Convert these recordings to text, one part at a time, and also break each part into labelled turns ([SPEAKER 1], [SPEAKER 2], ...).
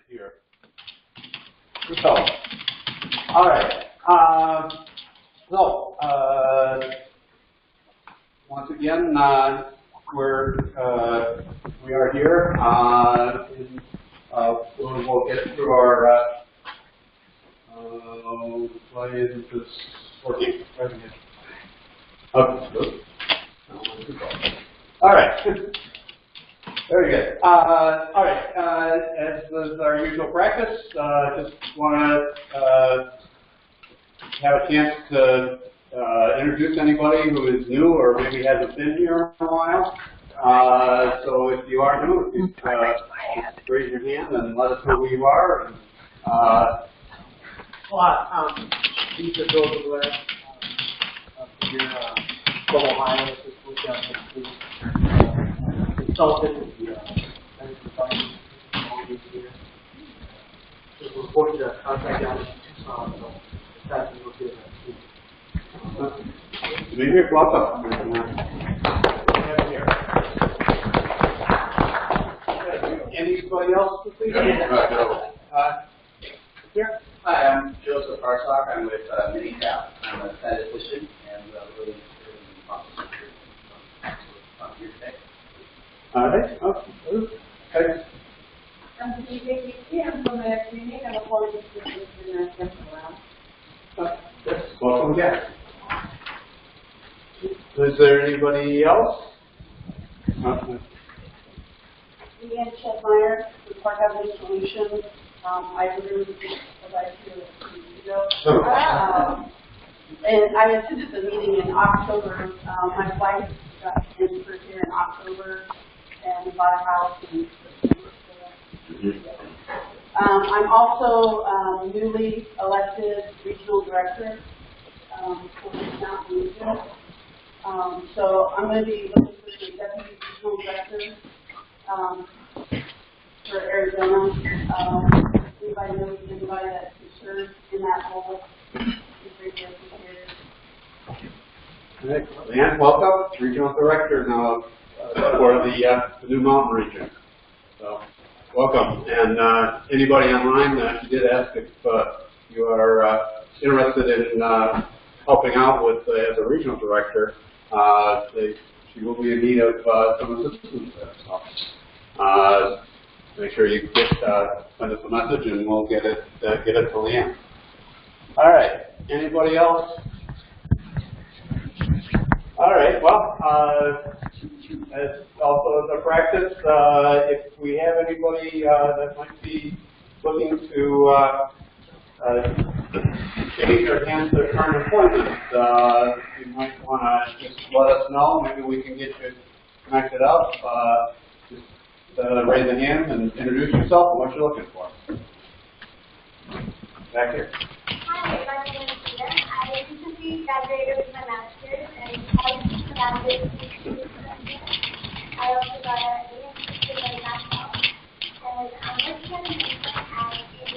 [SPEAKER 1] here. So, all right. Once again, we are here. We'll get through our slide. Is this working? Okay, good. All right. Very good. All right. As is our usual practice, just want to have a chance to introduce anybody who is new or maybe hasn't been here in a while. So if you are new, just raise your hand and let us know who you are.
[SPEAKER 2] These are those who are from Ohio, consultant, just reported a contract down in Tucson, so that's a little bit
[SPEAKER 1] Maybe welcome. Anybody else?
[SPEAKER 3] Here. Hi, I'm Joseph Harsock. I'm with Minicap. I'm a statistician and really interested in the process of here today.
[SPEAKER 1] All right. Okay.
[SPEAKER 4] I'm from the clinic. I'm a quality assistant in the central lab.
[SPEAKER 1] Yes. Welcome again. Is there anybody else?
[SPEAKER 4] Leanne Shedmeyer, with Park Avenue Solutions. I grew as I feel 2 years ago. And I attended the meeting in October. My wife got transferred here in October and bought a house in September. I'm also newly elected regional director for the Mountain region. So I'm going to be looking for the deputy regional director for Arizona. Anybody knows anybody that can serve in that role?
[SPEAKER 1] Leanne, welcome, regional director now for the new mountain region. So, welcome. And anybody online, she did ask if you are interested in helping out with as a regional director. She will be in need of some assistance there. So, make sure you send us a message, and we'll get it to Leanne. All right. Anybody else? All right. Well, as also as a practice, if we have anybody that might be looking to change their hands to current employment, you might want to just let us know. Maybe we can get you connected up. Just raise a hand and introduce yourself and what you're looking for. Back here.
[SPEAKER 5] Hi, my name is Peter. I recently graduated with my master's and I graduated with I also got an ASQ in National. And I'm working at an intern at a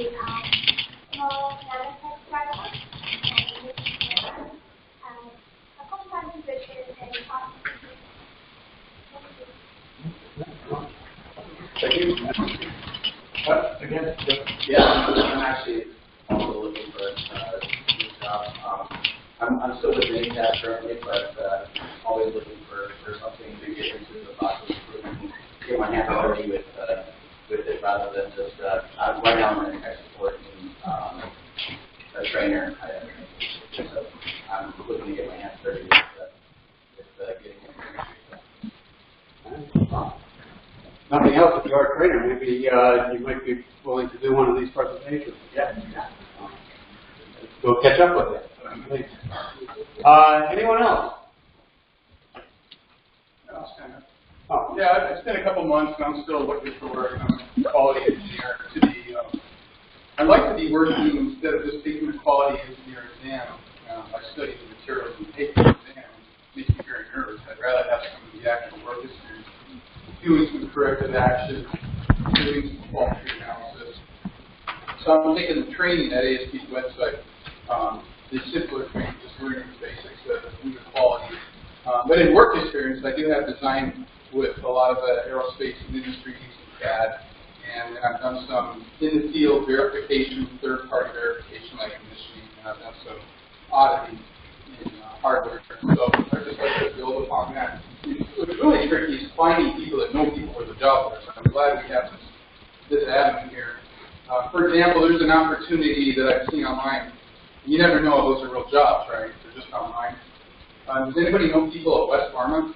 [SPEAKER 5] small nanotech startup. And a full-time position in processing.
[SPEAKER 1] Thank you. Again?
[SPEAKER 3] Yeah, I'm actually also looking for a new job. I'm still with Minicap currently, but always looking for something to get into the process improvement and get my hands dirty with it rather than just right now I'm an export and a trainer. So I'm looking to get my hands dirty with getting information.
[SPEAKER 1] Nothing else, if you are a trainer, maybe you might be willing to do one of these presentations.
[SPEAKER 3] Yeah.
[SPEAKER 1] Go catch up with it. Anyone else? Oh.
[SPEAKER 6] Yeah, it's been a couple months and I'm still looking for a quality engineer to be, I'd like to be working instead of just taking the quality engineer exam. I study the materials and take the exam. It makes me very nervous. I'd rather have some of the actual work experience, doing some corrective action, doing some fault tree analysis. So I'm taking the training at ASQ's website. The simpler training, just learning the basics of the quality. But in work experience, I do have design with a lot of aerospace and industry using CAD and I've done some in-the-field verification, third-party verification like commissioning, and I've done some auditing in hardware. So I just like to build upon that. What's really tricky is finding people that know people for the job. So I'm glad we have this avenue here. For example, there's an opportunity that I've seen online. You never know if those are real jobs, right? They're just online. Does anybody know people at West Pharma?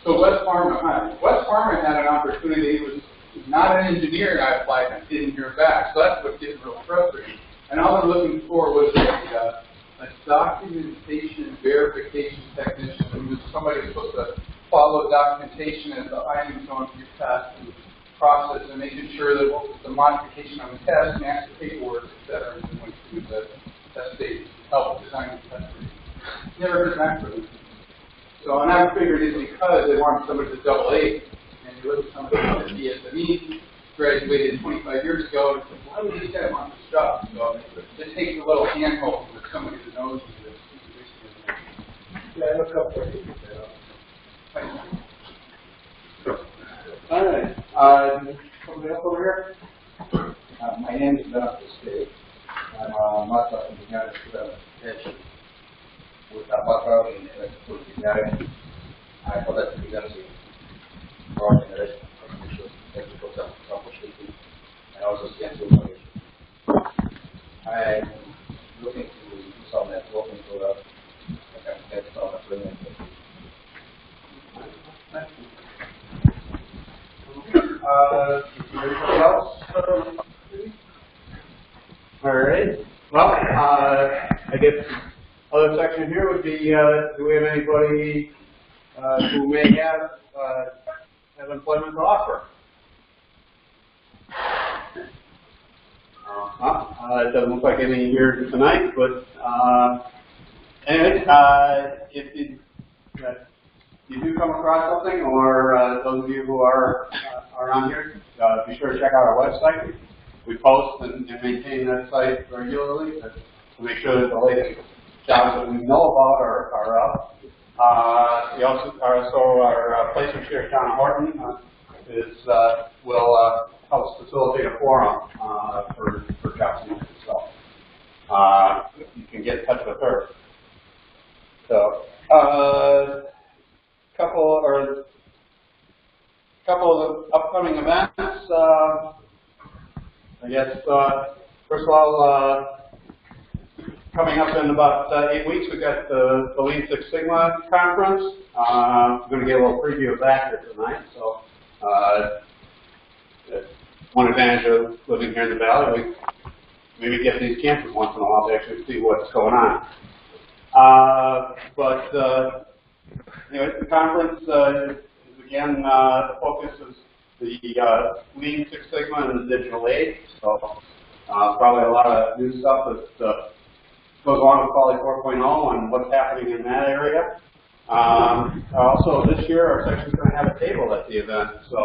[SPEAKER 6] So West Pharma had an opportunity. It was not an engineer I applied and I didn't hear back. So that's what gets real frustrating. And all they're looking for was a documentation verification technician who was somebody who's supposed to follow documentation as the items going through test and process and making sure that what was the modification on the test, match the paperwork, etc. And then went through the test stage, help design the test. Never heard back from them. So, and I figured it's because they wanted somebody to double A. And you look at somebody like the DSME, graduated 25 years ago, and said, why would these guys want this job? So it takes a little handhold with somebody who knows you.
[SPEAKER 2] Yeah, look up for you.
[SPEAKER 1] All right. Somebody else over here?
[SPEAKER 7] My name is Leonard State. I'm a master of engineering student with a background in electrical engineering. I further experience in power generation, transmission, electrical troubleshooting, and also CNC operation. I'm looking to do some networking so that I can get some employment.
[SPEAKER 1] Anybody else? All right. Well, I guess the other section here would be, do we have anybody who may have employment to offer? It doesn't look like any here tonight, but anyway, if you do come across something, or those of you who are on here, be sure to check out our website. We post and maintain that site regularly to make sure that the latest jobs that we know about are up. We also our placement chair, John Horton, will help us facilitate a forum for jobs needs. So you can get in touch with her. So couple of the upcoming events. I guess first of all, coming up in about 8 weeks, we've got the Lean Six Sigma conference. I'm going to get a little preview of that here tonight. So one advantage of living here in the Valley, we maybe get these campers once in a while to actually see what's going on. Anyway, the conference is again, the focus is the Lean Six Sigma and the digital age. So probably a lot of new stuff that goes along with Quality 4.0 and what's happening in that area. Also, this year our section's going to have a table at the event. So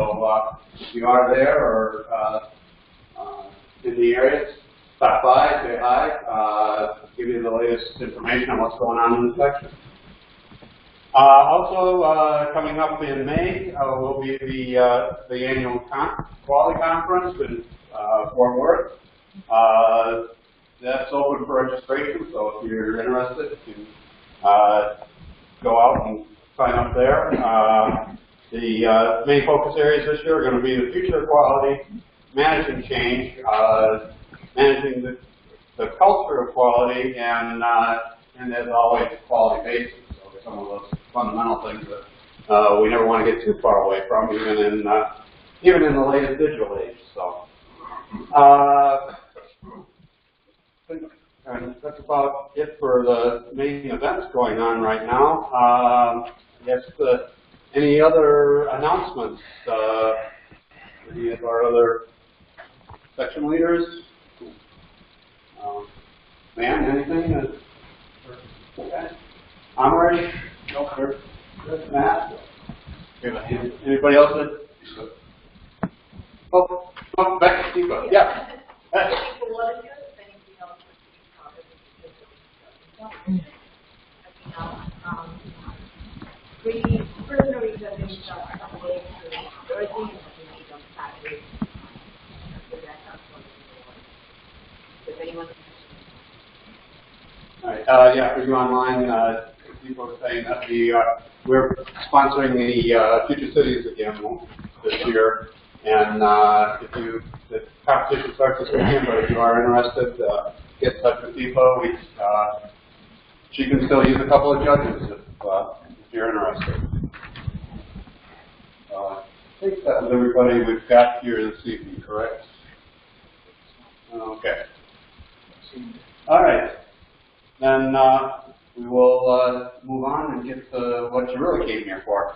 [SPEAKER 1] if you are there or in the area, stop by, say hi, give you the latest information on what's going on in the section. Also, coming up in May will be the annual quality conference in Fort Worth. That's open for registration, so if you're interested, you can go out and sign up there. The main focus areas this year are going to be the future of quality, managing change, managing the culture of quality, and as always, quality basics. So some of those fundamental things that we never want to get too far away from, even in the latest digital age. So, and that's about it for the main events going on right now. I guess any other announcements? Any of our other section leaders? Ma'am, anything? Okay. I'm ready. No, good. Matt? Anybody else? Oh, back to Steve. Yeah.
[SPEAKER 8] We personally have been
[SPEAKER 1] yeah, for you online, people are saying that we're sponsoring the Future Cities again this year. And the competition starts this weekend, but if you are interested, get in touch with Deepa. She can still use a couple of judges if you're interested. I think that was everybody we've got here this evening, correct? Okay. All right. Then we will move on and get to what you really came here for.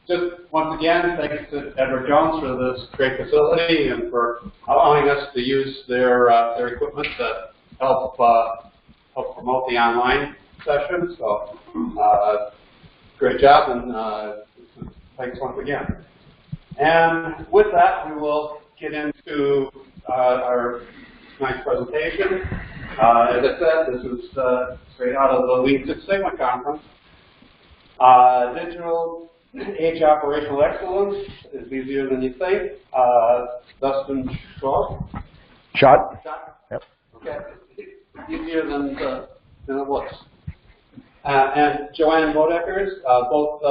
[SPEAKER 1] Just once again, thanks to Edward Jones for this great facility and for allowing us to use their equipment to help promote the online session. So great job, and thanks once again. And with that, we will get into our tonight's presentation. As I said, this is straight out of the Lean Six Sigma conference. Digital Age Operational Excellence is easier than you think. Dustin Shaw.
[SPEAKER 8] Shot. Yep.
[SPEAKER 1] Okay. Easier than it looks. And Joanne Bodeckers, both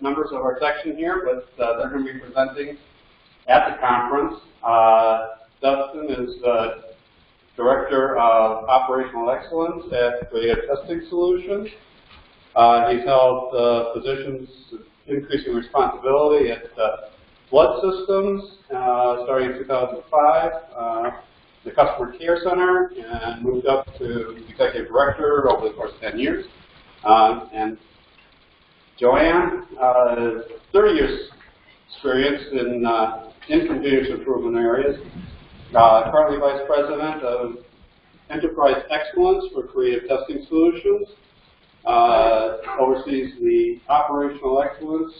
[SPEAKER 1] members of our section here, but they're going to be presenting at the conference. Dustin is Director of Operational Excellence at Creative Testing Solutions. He's held positions of increasing responsibility at Blood Systems, starting in 2005, the Customer Care Center, and moved up to Executive Director over the course of 10 years. And Joanne, 30 years experience in continuous improvement areas. Currently Vice President of Enterprise Excellence for Creative Testing Solutions. Oversees the operational excellence,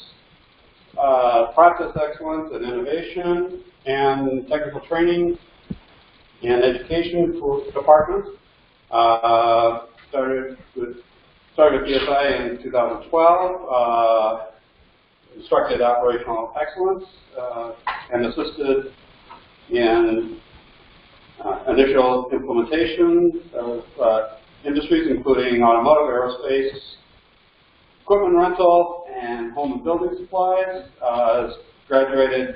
[SPEAKER 1] process excellence and innovation, and technical training and education departments. Started PSI in 2012. Instructed operational excellence and assisted in initial implementation of industries including automotive, aerospace, equipment rental, and home and building supplies. Graduated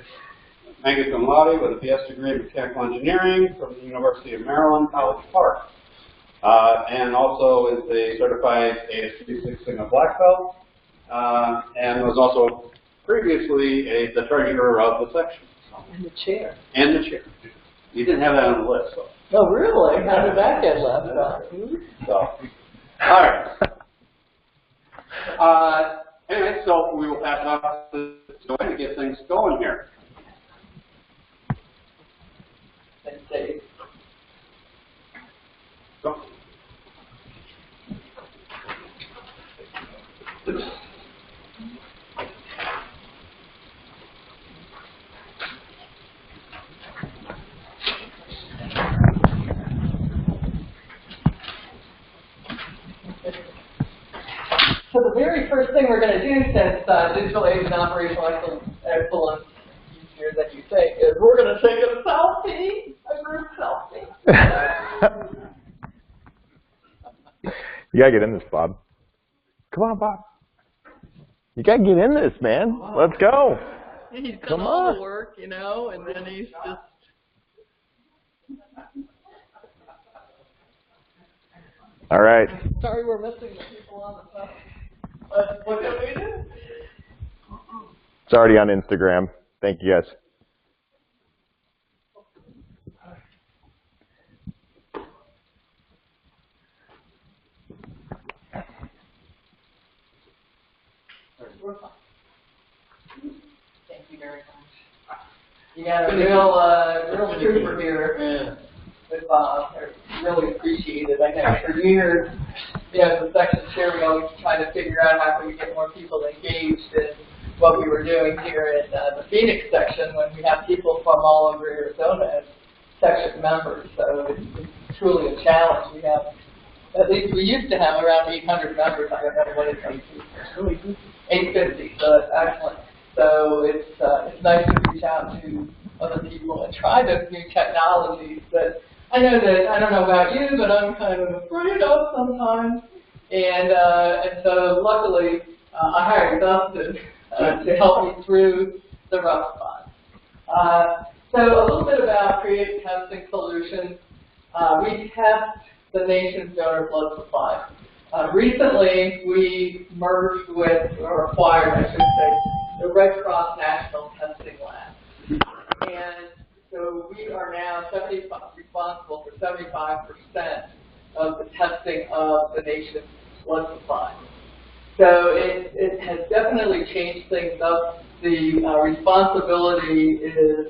[SPEAKER 1] magna cum laude with a BS degree in mechanical engineering from the University of Maryland, College Park. And also is a certified ASQ Six Sigma Black Belt, and was also previously the treasurer of the section.
[SPEAKER 2] And the chair.
[SPEAKER 1] And the chair. You didn't have that on the list, so.
[SPEAKER 2] Oh, really? How did that get left out?
[SPEAKER 1] So, all right. Anyway, so we will pass it off to Joanne to get things going here.
[SPEAKER 2] Thanks, Dave.
[SPEAKER 1] Go.
[SPEAKER 2] So the very first thing we're going to do, since digital age and operational excellence, easier than you think, is we're going to take a selfie, a group selfie.
[SPEAKER 8] You gotta get in this, Bob. Come on, Bob. You gotta get in this, man. Let's go.
[SPEAKER 2] He's done
[SPEAKER 8] Come
[SPEAKER 2] all
[SPEAKER 8] on.
[SPEAKER 2] the work, you know, and then he's just.
[SPEAKER 8] All right.
[SPEAKER 2] Sorry, we're missing the people on the phone. What did we do?
[SPEAKER 8] It's already on Instagram. Thank you, guys.
[SPEAKER 2] Thank you very much. You got a real trooper here with Bob. I really appreciate it. I know for years, you know, as a section chair, we always try to figure out how can we get more people engaged in what we were doing here at the Phoenix section when we have people from all over Arizona as section members. So it's truly a challenge. We have, at least we used to have around 800 members. I don't know what it's like. 850, so that's excellent. So it's nice to reach out to other people and try those new technologies that I know that, I don't know about you, but I'm kind of afraid of sometimes. And so luckily, I hired Dustin to help me through the rough spots. So a little bit about creative testing solutions. We test the nation's donor blood supply. Recently, we merged with, or acquired, I should say, the Red Cross National Testing Lab. And so we are now responsible for 75% of the testing of the nation's blood supply. So it has definitely changed things up. The responsibility is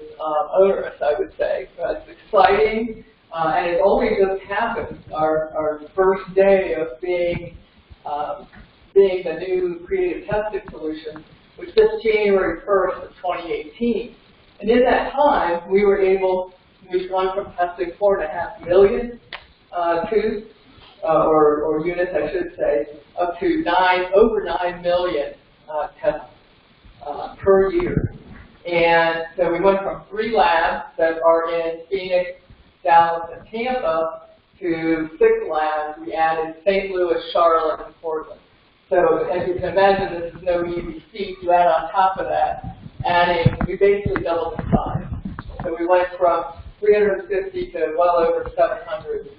[SPEAKER 2] onerous, I would say. It's exciting, and it only just happened. Our first day of being the new creative testing solution was just January 1st of 2018. And in that time, we've gone from testing 4.5 million tubes, or units, I should say, up to over 9 million tests per year. And so we went from 3 labs that are in Phoenix, Dallas, and Tampa to 6 labs. We added St. Louis, Charlotte, and Portland. So as you can imagine, this is no easy feat. You add on top of that, we basically doubled the size. So we went from 350 to well over 700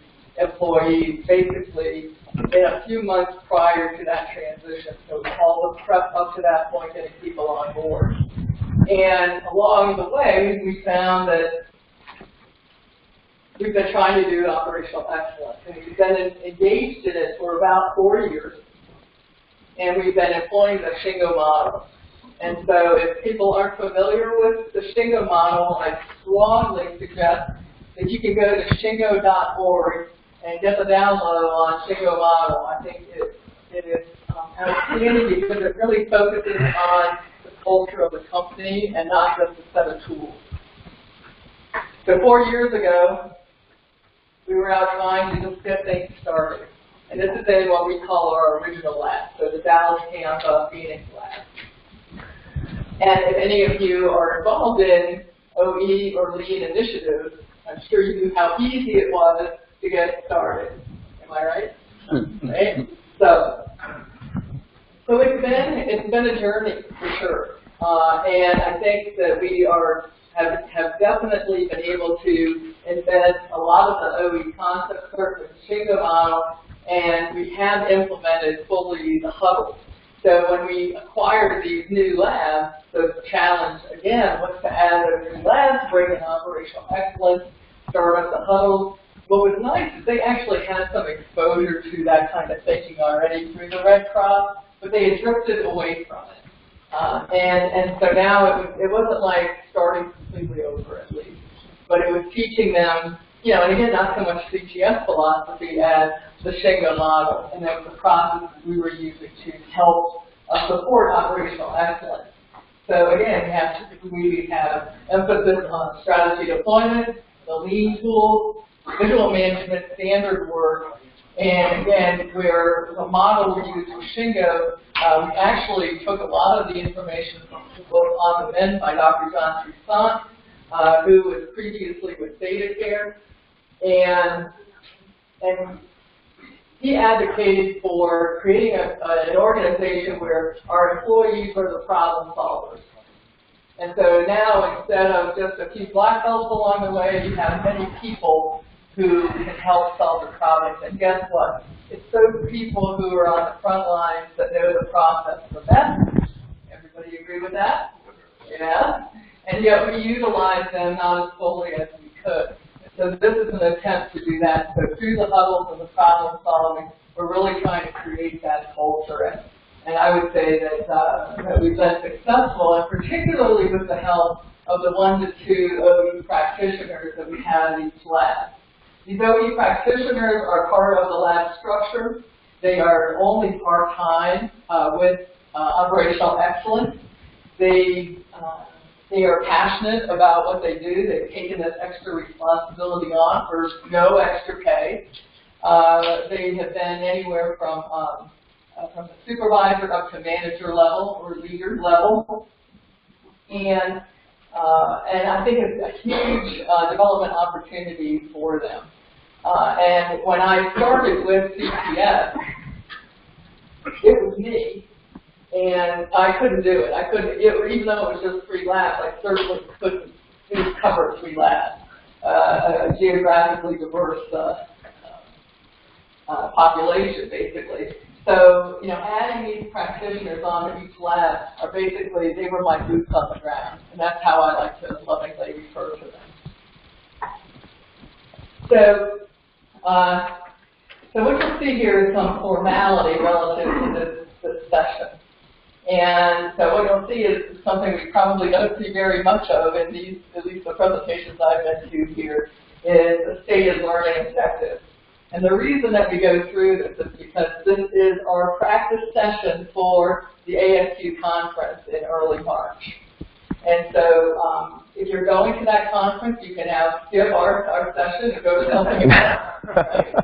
[SPEAKER 2] employees, basically in a few months prior to that transition. So all the prep up to that point, getting people on board. And along the way, we found that we've been trying to do operational excellence, and we've been engaged in it for about 4 years. And we've been employing the Shingo model. And so if people aren't familiar with the Shingo model, I strongly suggest that you can go to shingo.org and get the download on Shingo model. I think it is outstanding because it really focuses on the culture of the company and not just a set of tools. So 4 years ago, we were out trying to just get things started. And this is in what we call our original lab, so the Dallas, Tampa, Phoenix lab. And if any of you are involved in OE or lean initiatives, I'm sure you knew how easy it was to get started. Am I right? Right? So it's been a journey for sure. And I think that we have definitely been able to embed a lot of the OE concepts, certainly the Shingo model, and we have implemented fully the huddle. So when we acquired these new labs, the challenge, again, was to add those new labs, bring in operational excellence, start up the huddles. What was nice is they actually had some exposure to that kind of thinking already through the Red Cross, but they had drifted away from it. And so now it wasn't like starting completely over at least, but it was teaching them, and again, not so much CTS philosophy as the Shingo model, and that was the process we were using to help support operational excellence. So again, we have emphasis on strategy deployment, the lean tools, visual management, standard work, and again, the model we used with Shingo, we actually took a lot of the information from the book On the Mend by Dr. John Toussaint, who was previously with DataCare, and he advocated for creating an organization where our employees are the problem solvers. And so now, instead of just a few black belts along the way, you have many people who can help solve the problems. And guess what? It's those people who are on the front lines that know the process the best. Everybody agree with that? Yeah. And yet we utilize them not as fully as we could. So this is an attempt to do that. So through the huddles and the problem solving, we're really trying to create that culture. And I would say that we've been successful, and particularly with the help of the 1 to 2 OE practitioners that we have in each lab. These OE practitioners are part of the lab structure. They are only part-time with operational excellence. They are passionate about what they do. They've taken this extra responsibility on for no extra pay. They have been anywhere from the supervisor up to manager level or leader level. And And I think it's a huge development opportunity for them. And when I started with CPS, it was me, and I couldn't do it. I couldn't, even though it was just 3 labs, I certainly couldn't cover 3 labs, a geographically diverse population, basically. So, adding these practitioners onto each lab are basically, they were my boots on the ground, and that's how I like to lovingly refer to them. So what you'll see here is some formality relative to this session. And so what you'll see is something we probably don't see very much of in these, at least the presentations I've been to here, is the stated learning objectives. And the reason that we go through this is because this is our practice session for the ASQ conference in early March. And so if you're going to that conference, you can now skip our session and go to something else. Right?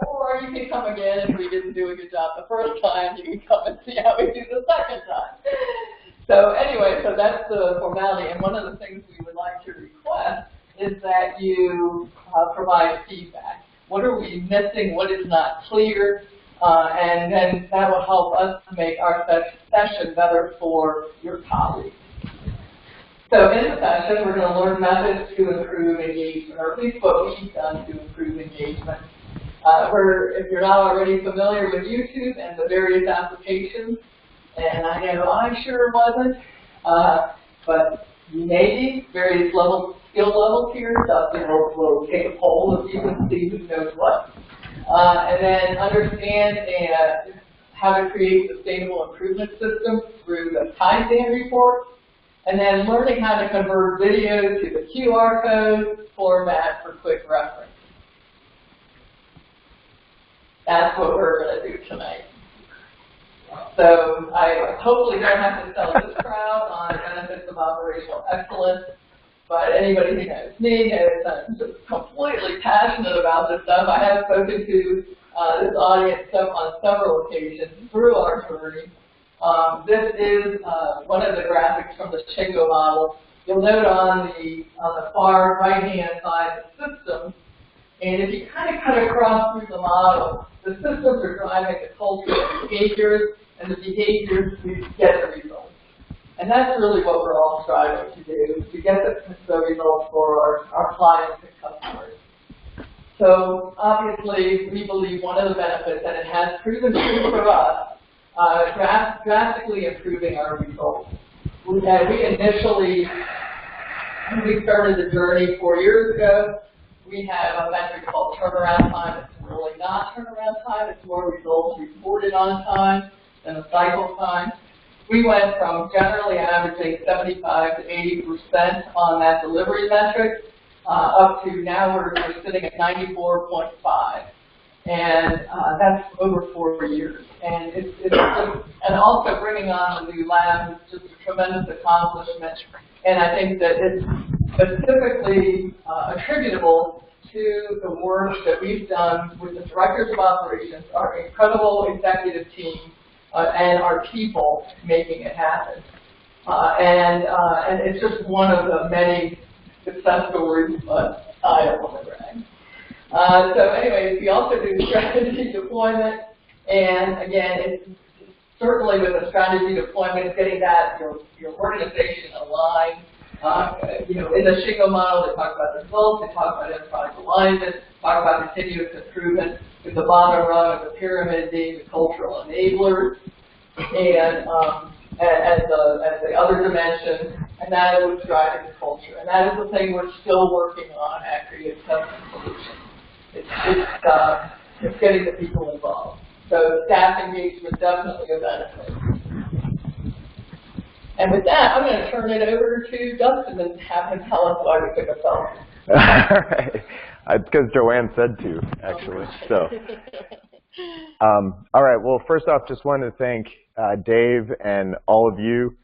[SPEAKER 2] Or you can come again if we didn't do a good job the first time. You can come and see how we do the second time. So anyway, so that's the formality. And one of the things we would like to request is that you provide feedback. What are we missing? What is not clear? And then that will help us make our session better for your colleagues. So in the session, we're going to learn methods to improve engagement, or at least what we've done to improve engagement. If you're not already familiar with YouTube and the various applications, and I know I sure wasn't, but you may be, various skill levels here, so we'll take a poll so you can see who knows what. And then understand how to create sustainable improvement systems through the Kaizen report. And then learning how to convert video to the QR code format for quick reference. That's what we're going to do tonight. So I hopefully don't have to sell this crowd on benefits of operational excellence, but anybody who knows me knows I'm just completely passionate about this stuff. I have spoken to this audience on several occasions through our journey. This is one of the graphics from the Shingo model. You'll note on the far right-hand side the systems, and if you kind of cut across through the model, the systems are driving the culture and behaviors, and the behaviors get the results. And that's really what we're all striving to do, to get the results for our clients and customers. So obviously, we believe one of the benefits, and it has proven true for us, drastically improving our results. We initially, when we started the journey 4 years ago, we have a metric called turnaround time. It's really not turnaround time. It's more results reported on time than a cycle time. We went from generally averaging 75 to 80% on that delivery metric up to now we're sitting at 94.5. And that's over 4 years. And it's just, and also bringing on the new lab is just a tremendous accomplishment. And I think that it's specifically attributable to the work that we've done with the directors of operations, our incredible executive team, and our people making it happen. And it's just one of the many success stories, but I don't want to brag. So anyways, we also do strategy deployment, and again, it's certainly with the strategy deployment, it's getting that your organization aligned. In the Shingo model, they talk about results, they talk about enterprise alignment, talk about continuous improvement, with the bottom rung of the pyramid being the cultural enablers, and as the other dimension, and that is what's driving the culture. And that is the thing we're still working on at Creative Custom Solutions. It's getting the people involved. So staff engagement definitely a benefit. And with that, I'm going to turn it over to Dustin and have him tell us why we took a selfie.
[SPEAKER 8] All right. It's because Joanne said to, actually. So, all right. Well, first off, just wanted to thank Dave and all of you.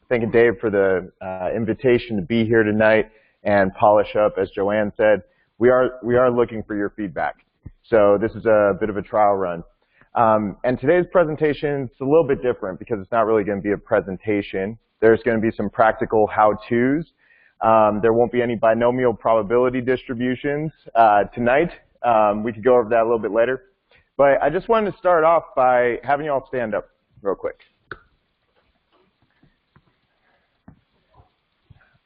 [SPEAKER 8] Thanking Dave for the invitation to be here tonight and polish up, as Joanne said. We are looking for your feedback. So this is a bit of a trial run. And today's presentation is a little bit different because it's not really going to be a presentation. There's going to be some practical how-tos. There won't be any binomial probability distributions tonight. We could go over that a little bit later. But I just wanted to start off by having you all stand up real quick.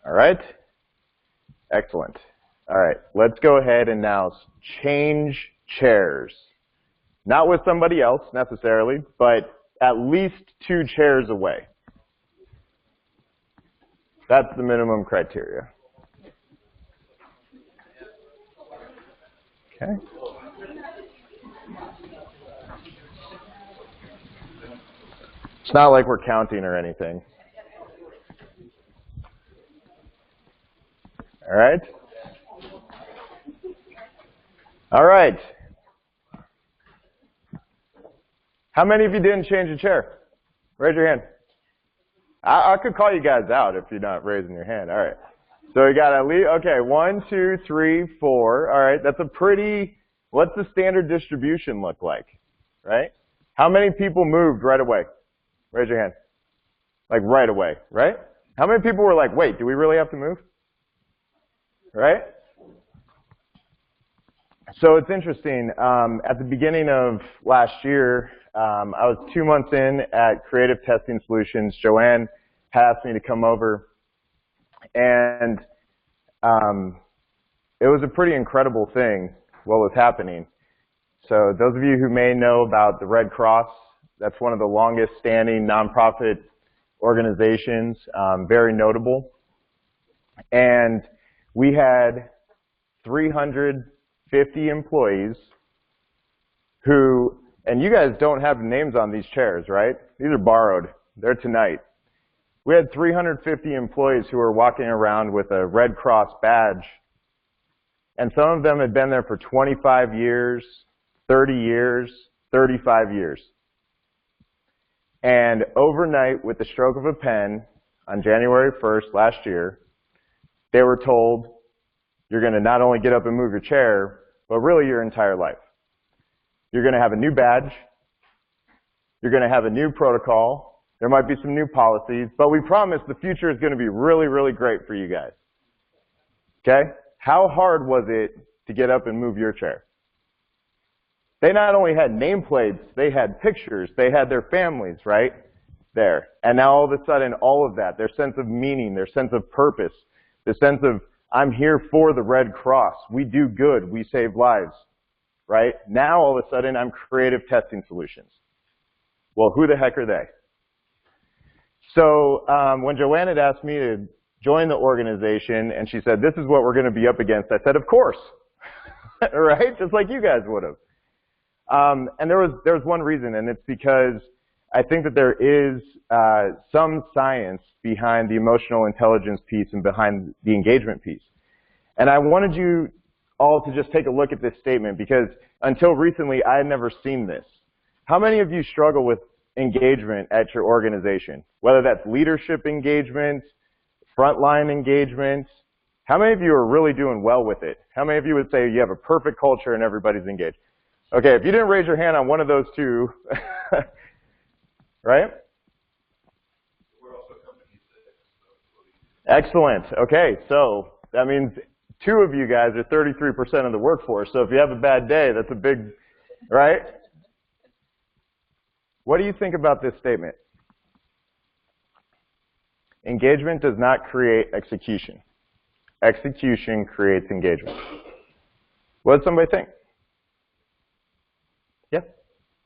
[SPEAKER 8] All right? Excellent. All right, let's go ahead and now change chairs. Not with somebody else necessarily, but at least 2 chairs away. That's the minimum criteria. Okay. It's not like we're counting or anything. All right. All right. How many of you didn't change a chair? Raise your hand. I could call you guys out if you're not raising your hand. All right. So we got at least, okay, 1, 2, 3, 4. All right, that's a pretty, what's the standard distribution look like, right? How many people moved right away? Raise your hand. Like right away, right? How many people were like, wait, do we really have to move? Right? So it's interesting. At the beginning of last year, I was 2 months in at Creative Testing Solutions. Joanne had asked me to come over, and it was a pretty incredible thing what was happening. So those of you who may know about the Red Cross, that's one of the longest standing nonprofit organizations, very notable. And we had 350 employees who, and you guys don't have names on these chairs, right? These are borrowed. They're tonight. We had 350 employees who were walking around with a Red Cross badge. And some of them had been there for 25 years, 30 years, 35 years. And overnight, with the stroke of a pen, on January 1st last year, they were told, you're going to not only get up and move your chair, but really your entire life. You're going to have a new badge. You're going to have a new protocol. There might be some new policies, but we promise the future is going to be really, really great for you guys. Okay? How hard was it to get up and move your chair? They not only had nameplates, they had pictures, they had their families right there. And now all of a sudden, all of that, their sense of meaning, their sense of purpose, the sense of, I'm here for the Red Cross. We do good. We save lives, right? Now, all of a sudden, I'm Creative Testing Solutions. Well, who the heck are they? So when Joanne had asked me to join the organization, and she said, this is what we're going to be up against, I said, of course, right? Just like you guys would have. And there was one reason, and it's because I think that there is some science behind the emotional intelligence piece and behind the engagement piece. And I wanted you all to just take a look at this statement because until recently, I had never seen this. How many of you struggle with engagement at your organization? Whether that's leadership engagement, frontline engagement. How many of you are really doing well with it? How many of you would say you have a perfect culture and everybody's engaged? Okay, if you didn't raise your hand on one of those two, right? Excellent. Okay, so that means 2 of you guys are 33% of the workforce. So if you have a bad day, that's a big, right? What do you think about this statement? Engagement does not create execution. Execution creates engagement. What does somebody think? Yeah?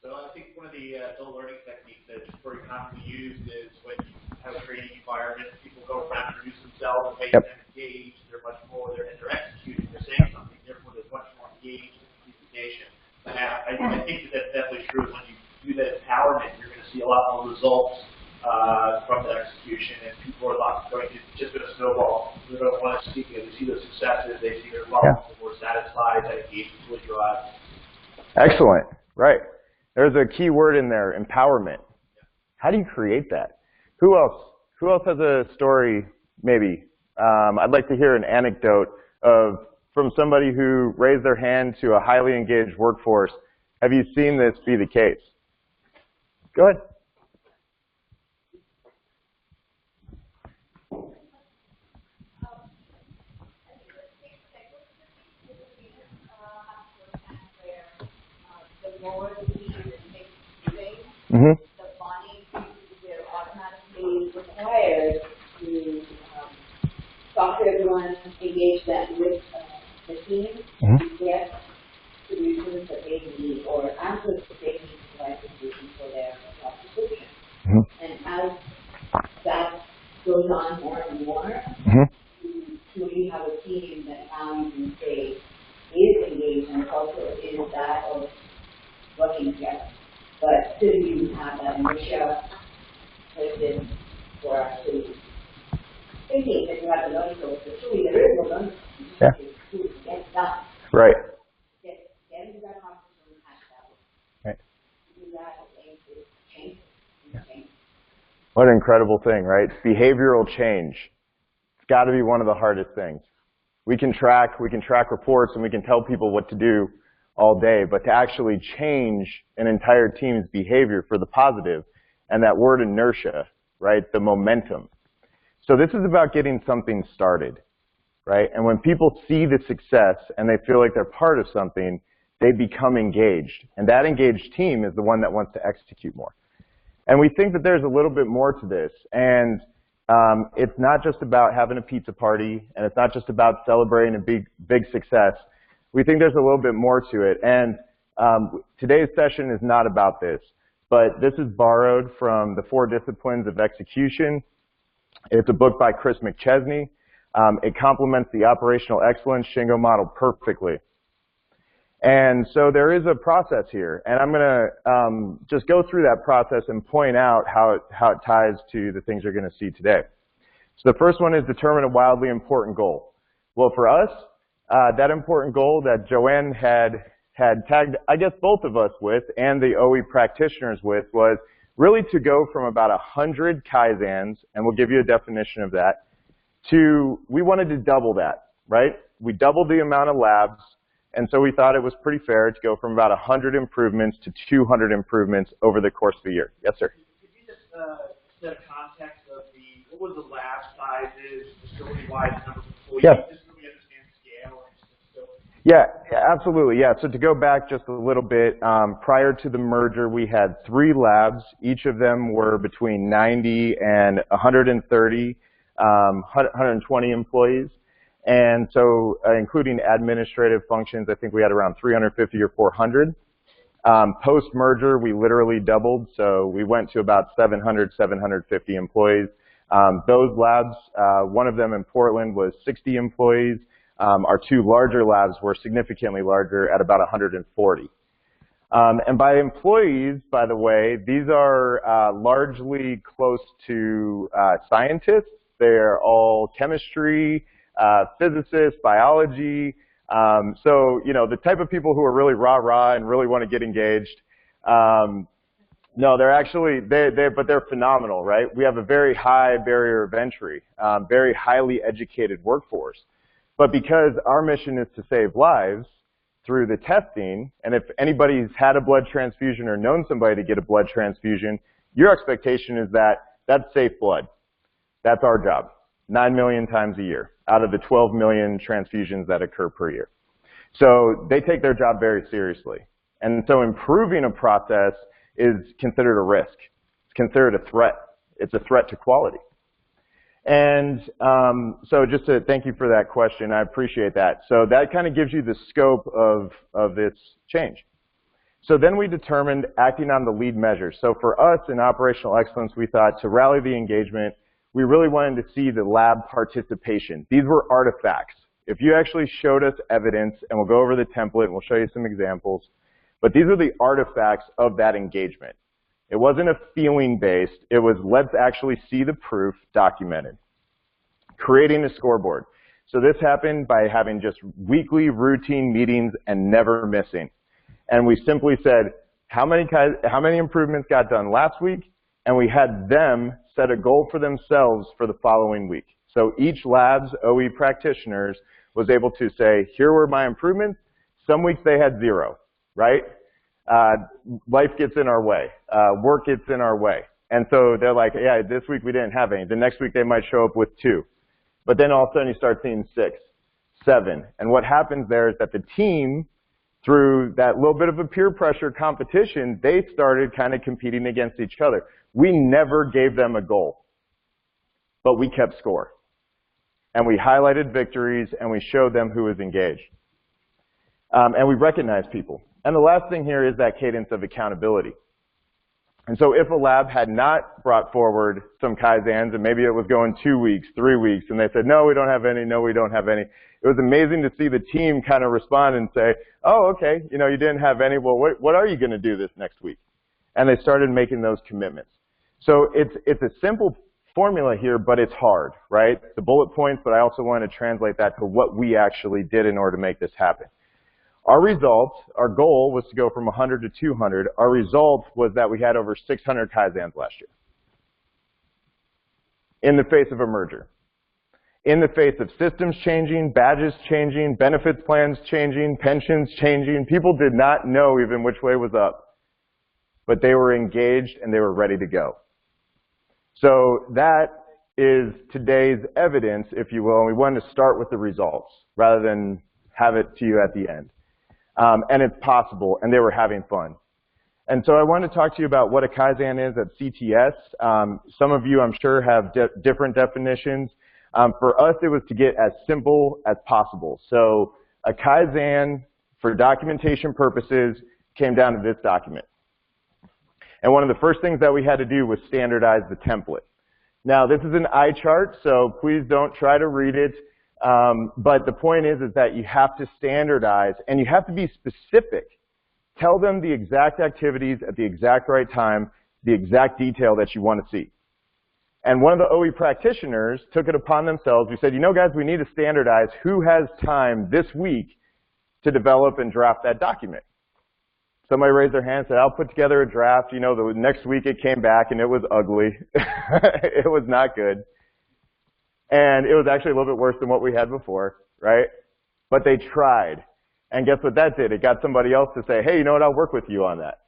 [SPEAKER 9] So I think one of the learning techniques that's very commonly used is when you have a training environment, people go around and introduce themselves, and make them engaged. They're much more, they're executing, they're saying something, therefore they're much more engaged in communication. And I think that that's definitely true. When you do that empowerment, you're going to see a lot more results from that execution, and people are not going to just going to snowball. They're going to want to see, they see the successes, they see their results, they're more satisfied, that engagement will drive.
[SPEAKER 8] Excellent. Right. There's a key word in there, empowerment. How do you create that? Who else? Who else has a story, maybe? I'd like to hear an anecdote from somebody who raised their hand to a highly engaged workforce. Have you seen this be the case? Go ahead. Mm-hmm.
[SPEAKER 4] The body they're automatically required to talk to everyone, engage them with the team, to get solutions that they need or answers that they need to provide solutions for their job description. And as that goes on more and more, you truly have a team that now you can say is engaged and also is that of working together. But still you have that inertia person for actually thinking that you have the learning curve, but truly there is no learning curve. You just get done.
[SPEAKER 8] Right.
[SPEAKER 4] Get into that conference room and hash that out.
[SPEAKER 8] Right.
[SPEAKER 4] Do that, I think, is change.
[SPEAKER 8] What an incredible thing, right? Behavioral change. It's got to be one of the hardest things. We can track reports and we can tell people what to do all day, but to actually change an entire team's behavior for the positive, and that word inertia, right? The momentum. So this is about getting something started, right? And when people see the success and they feel like they're part of something, they become engaged. And that engaged team is the one that wants to execute more. And we think that there's a little bit more to this. And it's not just about having a pizza party, and it's not just about celebrating a big success. We think there's a little bit more to it. And today's session is not about this, but this is borrowed from The 4 Disciplines of Execution. It's a book by Chris McChesney. It complements the operational excellence Shingo model perfectly. And so there is a process here, and I'm going to just go through that process and point out how it ties to the things you're going to see today. So the first one is determine a wildly important goal. Well, for us, that important goal that Joanne had tagged, I guess, both of us with and the OE practitioners with was really to go from about 100 Kaizens, and we'll give you a definition of that, to we wanted to double that, right? We doubled the amount of labs. And so we thought it was pretty fair to go from about 100 improvements to 200 improvements over the course of a year. Yes, sir?
[SPEAKER 9] Could you just set a context of what was the lab sizes, facility-wide number of employees, just so we understand scale and facility?
[SPEAKER 8] Yeah, absolutely. Yeah. So to go back just a little bit, prior to the merger, we had 3 labs. Each of them were between 90 and 130, 120 employees. And so including administrative functions, I think we had around 350 or 400. Post-merger, we literally doubled, so we went to about 700, 750 employees. Those labs, one of them in Portland was 60 employees. Our 2 larger labs were significantly larger at about 140. And by employees, by the way, these are largely close to scientists. They're all chemistry, physicists, biology. So, you know, the type of people who are really rah-rah and really want to get engaged. No, they're actually, but they're phenomenal, right? We have a very high barrier of entry, very highly educated workforce. But because our mission is to save lives through the testing, and if anybody's had a blood transfusion or known somebody to get a blood transfusion, your expectation is that that's safe blood. That's our job. 9 million times a year out of the 12 million transfusions that occur per year. So they take their job very seriously. And so improving a process is considered a risk. It's considered a threat. It's a threat to quality. And so just to thank you for that question, I appreciate that. So that kind of gives you the scope of this change. So then we determined acting on the lead measures. So for us in operational excellence, we thought to rally the engagement, we really wanted to see the lab participation. These were artifacts. If you actually showed us evidence, and we'll go over the template, and we'll show you some examples, but these are the artifacts of that engagement. It wasn't a feeling-based. It was let's actually see the proof documented. Creating a scoreboard. So this happened by having just weekly routine meetings and never missing. And we simply said, how many improvements got done last week? And we had them set a goal for themselves for the following week. So each lab's OE practitioners was able to say, here were my improvements. Some weeks they had 0, right? life gets in our way, work gets in our way. And so they're like, yeah, this week we didn't have any. The next week they might show up with 2. But then all of a sudden you start seeing 6, 7. And what happens there is that the team, through that little bit of a peer pressure competition, they started kind of competing against each other. We never gave them a goal, but we kept score. And we highlighted victories, and we showed them who was engaged. And we recognized people. And the last thing here is that cadence of accountability. And so if a lab had not brought forward some Kaizens, and maybe it was going 2 weeks, 3 weeks, and they said, no, we don't have any, no, we don't have any, it was amazing to see the team kind of respond and say, oh, okay, you know, you didn't have any, well, what are you going to do this next week? And they started making those commitments. So it's a simple formula here, but it's hard, right? The bullet points, but I also want to translate that to what we actually did in order to make this happen. Our result, our goal was to go from 100 to 200. Our result was that we had over 600 Kaizens last year in the face of a merger. In the face of systems changing, badges changing, benefits plans changing, pensions changing. People did not know even which way was up, but they were engaged and they were ready to go. So that is today's evidence, if you will, and we wanted to start with the results rather than have it to you at the end. And it's possible, and they were having fun. And so I want to talk to you about what a Kaizen is at CTS. Some of you, I'm sure, have different definitions. For us, it was to get as simple as possible. So a Kaizen, for documentation purposes, came down to this document. And one of the first things that we had to do was standardize the template. Now, this is an eye chart, so please don't try to read it. But the point is that you have to standardize, and you have to be specific. Tell them the exact activities at the exact right time, the exact detail that you want to see. And one of the OE practitioners took it upon themselves. We said, you know, guys, we need to standardize who has time this week to develop and draft that document. Somebody raised their hand and said, I'll put together a draft. You know, the next week it came back, and it was ugly. It was not good. And it was actually a little bit worse than what we had before, right? But they tried. And guess what that did? It got somebody else to say, hey, you know what, I'll work with you on that.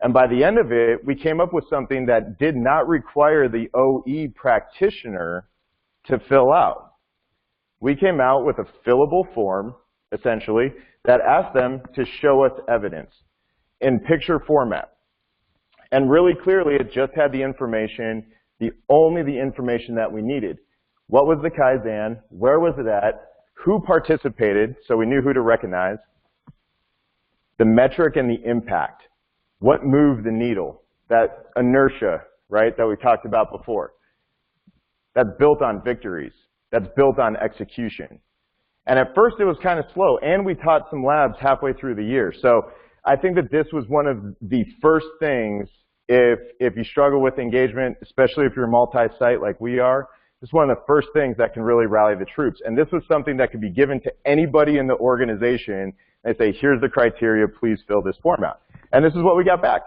[SPEAKER 8] And by the end of it, we came up with something that did not require the OE practitioner to fill out. We came out with a fillable form, essentially, that asked them to show us evidence in picture format. And really clearly, it just had the information, only the information that we needed. What was the Kaizen? Where was it at? Who participated, so we knew who to recognize? The metric and the impact. What moved the needle? That inertia, right, that we talked about before. That's built on victories. That's built on execution. And at first it was kind of slow, and we taught some labs halfway through the year. So I think that this was one of the first things, if you struggle with engagement, especially if you're multi-site like we are, it's one of the first things that can really rally the troops. And this was something that could be given to anybody in the organization. They say, here's the criteria, please fill this form out. And this is what we got back.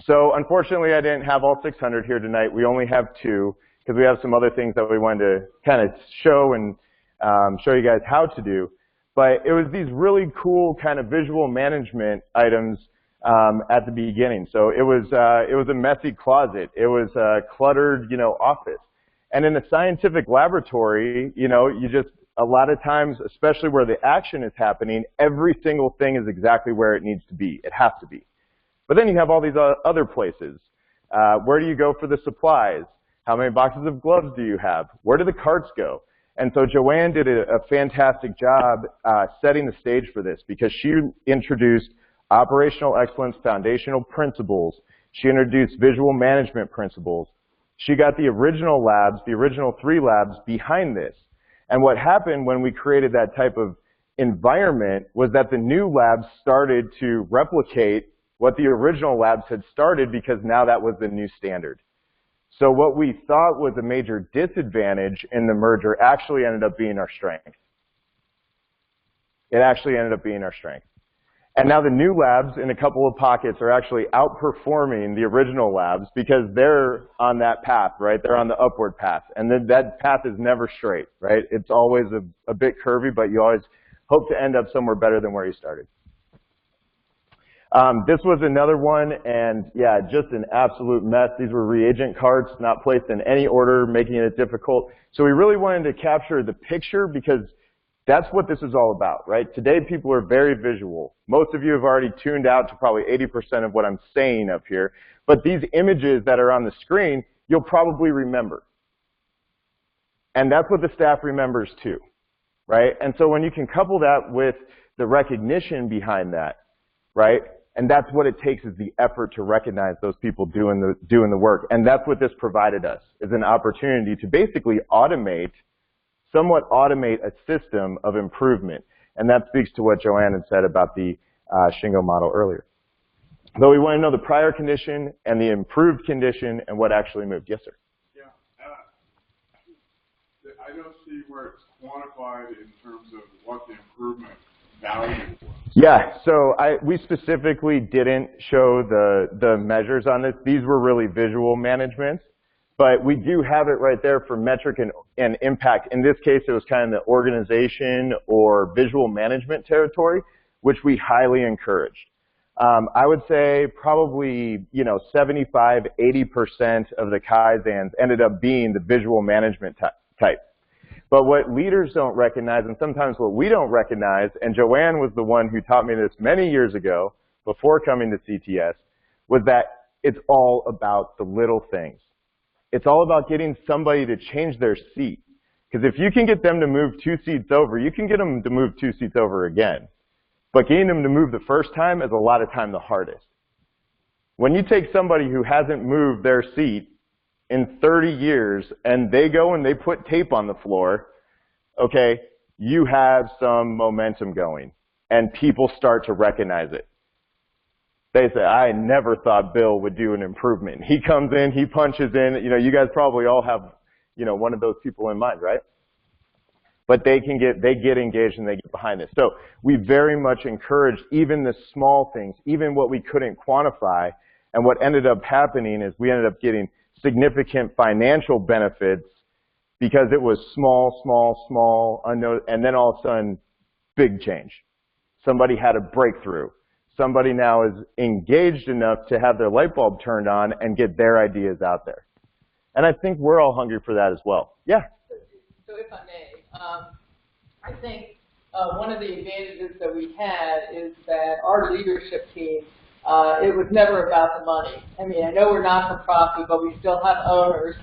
[SPEAKER 8] So unfortunately, I didn't have all 600 here tonight. We only have 2, because we have some other things that we wanted to kind of show and show you guys how to do. But it was these really cool kind of visual management items at the beginning. So it was a messy closet. It was a cluttered, office. And in a scientific laboratory, you just, a lot of times, especially where the action is happening, every single thing is exactly where it needs to be. It has to be. But then you have all these other places. Where do you go for the supplies? How many boxes of gloves do you have? Where do the carts go? And so Joanne did a fantastic job setting the stage for this, because she introduced operational excellence foundational principles. She introduced visual management principles. She got the original labs, the original 3 labs behind this. And what happened when we created that type of environment was that the new labs started to replicate what the original labs had started, because now that was the new standard. So what we thought was a major disadvantage in the merger actually ended up being our strength. It actually ended up being our strength. And now the new labs in a couple of pockets are actually outperforming the original labs, because they're on that path, right? They're on the upward path. And then that path is never straight, right? It's always a bit curvy, but you always hope to end up somewhere better than where you started. This was another one, and yeah, just an absolute mess. These were reagent carts, not placed in any order, making it difficult. So we really wanted to capture the picture because that's what this is all about, right? Today people are very visual. Most of you have already tuned out to probably 80% of what I'm saying up here. But these images that are on the screen, you'll probably remember. And that's what the staff remembers too, right? And so when you can couple that with the recognition behind that, right? And that's what it takes is the effort to recognize those people doing the work. And that's what this provided us, is an opportunity to basically somewhat automate a system of improvement. And that speaks to what Joanne had said about the Shingo model earlier. Though we want to know the prior condition and the improved condition and what actually moved. Yes, sir?
[SPEAKER 10] Yeah. I don't see where it's quantified in terms of what the improvement value was.
[SPEAKER 8] Yeah, so we specifically didn't show the measures on this. These were really visual managements, but we do have it right there for metric and impact. In this case, it was kind of the organization or visual management territory, which we highly encouraged. I would say probably 75–80% of the Kaizens ended up being the visual management type. But what leaders don't recognize, and sometimes what we don't recognize, and Joanne was the one who taught me this many years ago before coming to CTS, was that it's all about the little things. It's all about getting somebody to change their seat. Because if you can get them to move 2 seats over, you can get them to move 2 seats over again. But getting them to move the first time is a lot of time the hardest. When you take somebody who hasn't moved their seat in 30 years, and they go and they put tape on the floor, okay, you have some momentum going, and people start to recognize it. They say, I never thought Bill would do an improvement. He comes in, he punches in, you guys probably all have, one of those people in mind, right? But they get engaged and they get behind this. So we very much encourage even the small things, even what we couldn't quantify, and what ended up happening is we ended up getting significant financial benefits because it was small, unknown, and then all of a sudden, big change. Somebody had a breakthrough. Somebody now is engaged enough to have their light bulb turned on and get their ideas out there. And I think we're all hungry for that as well. Yeah?
[SPEAKER 2] So if I may, I think one of the advantages that we had is that our leadership team, it was never about the money. I mean, I know we're not for profit, but we still have owners,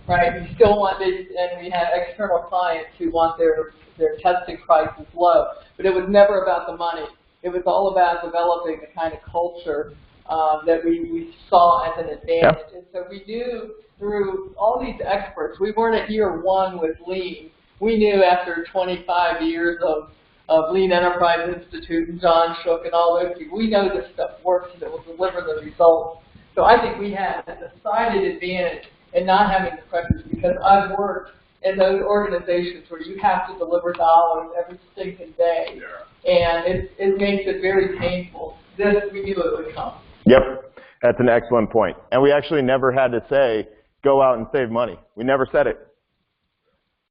[SPEAKER 2] right? We still want this, and we have external clients who want their testing prices low. But it was never about the money. It was all about developing the kind of culture that we saw as an advantage. Yeah. And so we knew through all these experts, we weren't at year 1 with Lean. We knew after 25 years of Lean Enterprise Institute and John Shook and all those people, we know this stuff works and it will deliver the results. So I think we had a decided advantage in not having the pressures because I've worked in those organizations where you have to deliver dollars every stinking day. And it makes it very painful. This, we knew it would come.
[SPEAKER 8] Yep, that's an excellent point. And we actually never had to say, go out and save money. We never said it.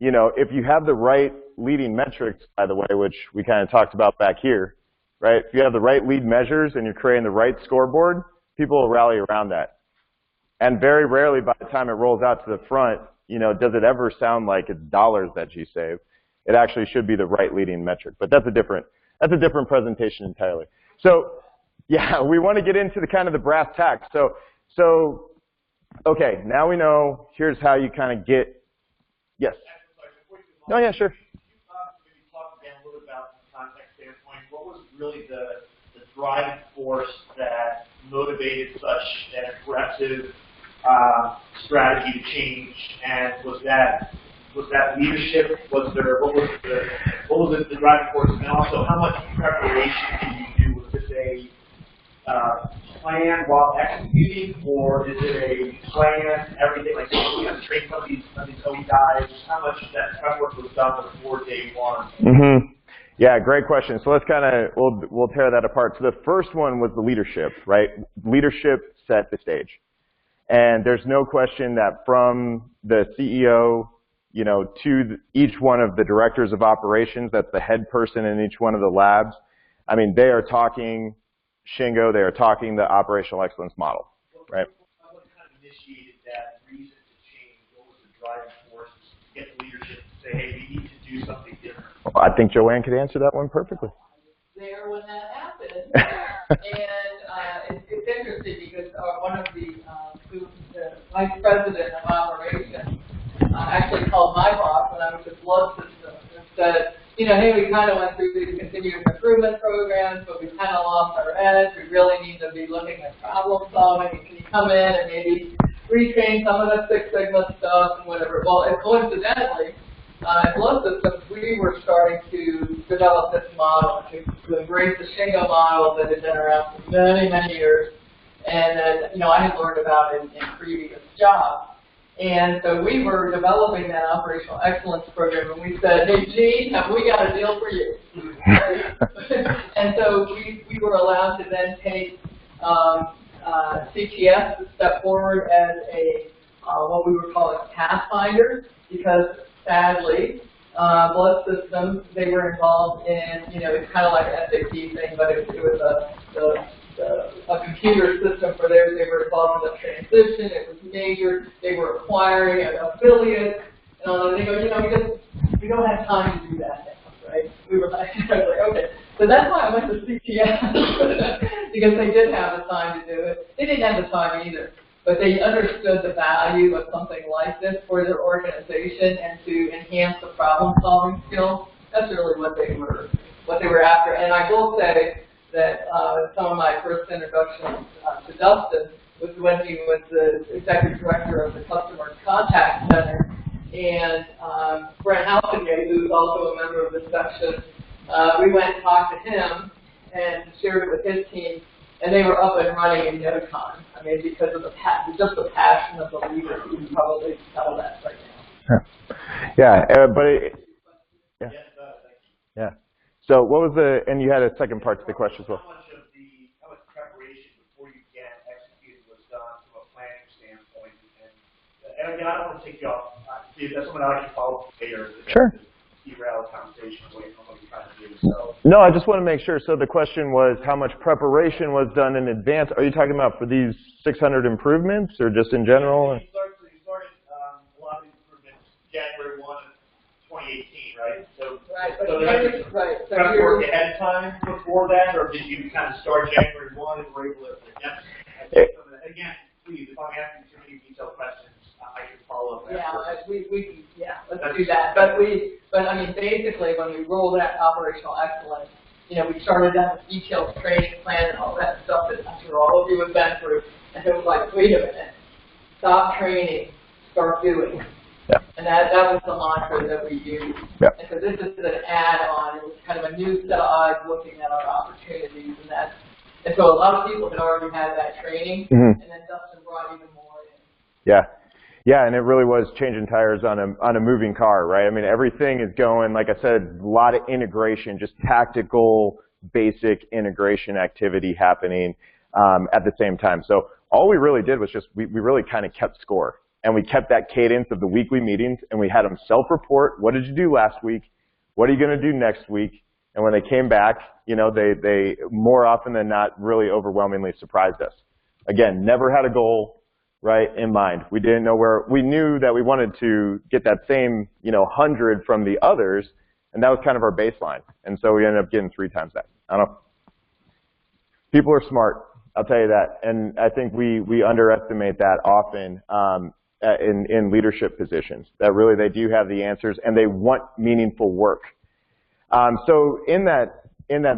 [SPEAKER 8] If you have the right leading metrics, by the way, which we kind of talked about back here, right? If you have the right lead measures and you're creating the right scoreboard, people will rally around that. And very rarely by the time it rolls out to the front, does it ever sound like it's dollars that you save. It actually should be the right leading metric. But that's a different presentation entirely. So, yeah, we want to get into the kind of the brass tacks. So, okay, now we know, here's how you kind of get, yes? No, yeah, sure.
[SPEAKER 9] Could you maybe talk again a little bit about from a context standpoint, what was really the driving force that motivated such an aggressive strategy to change? And was that leadership? What was the driving force? And also, how much preparation did you do? Was this a plan while executing, or is it a plan, everything, like train some of these OE guys? How much of that prep work was done before day 1?
[SPEAKER 8] Mm-hmm. Yeah, great question. So let's kind of, we'll tear that apart. So the first one was the leadership, right? Leadership set the stage. And there's no question that from the CEO, to each one of the directors of operations, that's the head person in each one of the labs, I mean, they are talking Shingo, they are talking the operational excellence model, right?
[SPEAKER 9] What kind of initiated that reason to change? What was the driving force to get the leadership to say, hey, we need to do something different?
[SPEAKER 8] Well, I think Joanne could answer that one perfectly.
[SPEAKER 2] There when that happened, and it's interesting because one of the vice president of operations actually called my boss when I was with blood systems and said, you know, hey, we kind of went through these continuous improvement programs, but we kind of lost our edge. We really need to be looking at problem solving. Can you come in and maybe retrain some of the Six Sigma stuff and whatever? Well, and coincidentally, at blood systems, we were starting to develop this model to embrace the Shingo model that had been around for many, many years, and that, you know, I had learned about in previous jobs. And so we were developing that operational excellence program, and we said, hey, Gene, have we got a deal for you? And so we were allowed to then take CTS to step forward as a what we were calling pathfinder, because sadly, blood systems, they were involved in, you know, it's kind of like an SAP thing, but it was a computer system for theirs. They were involved in the transition. It was major. They were acquiring an affiliate. And they go, you know, we don't have time to do that now, right? We were like, okay. So that's why I went to CTS, because they did have the time to do it. They didn't have the time either, but they understood the value of something like this for their organization and to enhance the problem-solving skills. That's really what they were after. And I will say that some of my first introductions to Dustin was when he was the executive director of the Customer Contact Center. And Brent Halfengate, who's also a member of the section, we went and talked to him and shared it with his team, and they were up and running in no time. I mean, because of just the passion of the leader. You can probably tell that right now.
[SPEAKER 8] Yeah, yeah. So what was and you had a second part to the question as well.
[SPEAKER 9] How much preparation before you get executed was done from a planning standpoint? And again, I don't want to take you off. That's something I like to follow up later.
[SPEAKER 8] Sure.
[SPEAKER 9] Derail the conversation away from what you're trying to do. So.
[SPEAKER 8] No, I just want to make sure. So the question was how much preparation was done in advance. Are you talking about for these 600 improvements or just in general?
[SPEAKER 9] You started a lot of these improvements January 1 of 2018, right? So,
[SPEAKER 2] right.
[SPEAKER 9] So prep work ahead of time before that, or did you kind of start January 1 and were able to adapt? Again, please, if I'm asking too many detailed questions, I can follow up.
[SPEAKER 2] Yeah, let's do that. But I mean, basically, when we rolled out operational excellence, you know, we started out with detailed training plan and all that stuff that I'm sure all of you have been through. And it was like, wait a minute, stop training, start doing.
[SPEAKER 8] Yeah.
[SPEAKER 2] And that was the mantra that we used.
[SPEAKER 8] Yeah.
[SPEAKER 2] And so this is an add-on. It was kind of a new set of eyes looking at our opportunities, and so a lot of people had already had that training, and then Dustin brought even more in.
[SPEAKER 8] Yeah. Yeah, and it really was changing tires on a moving car, right? I mean, everything is going, like I said, a lot of integration, just tactical, basic integration activity happening at the same time. So all we really did was just, we really kind of kept score. And we kept that cadence of the weekly meetings, and we had them self-report. What did you do last week? What are you going to do next week? And when they came back, you know, they more often than not really overwhelmingly surprised us. Again, never had a goal, right, in mind. We didn't know we knew that we wanted to get that same, you know, 100 from the others, and that was kind of our baseline. And so we ended up getting 3 times that. I don't know. People are smart, I'll tell you that. And I think we underestimate that often in leadership positions, that really they do have the answers and they want meaningful work. So in that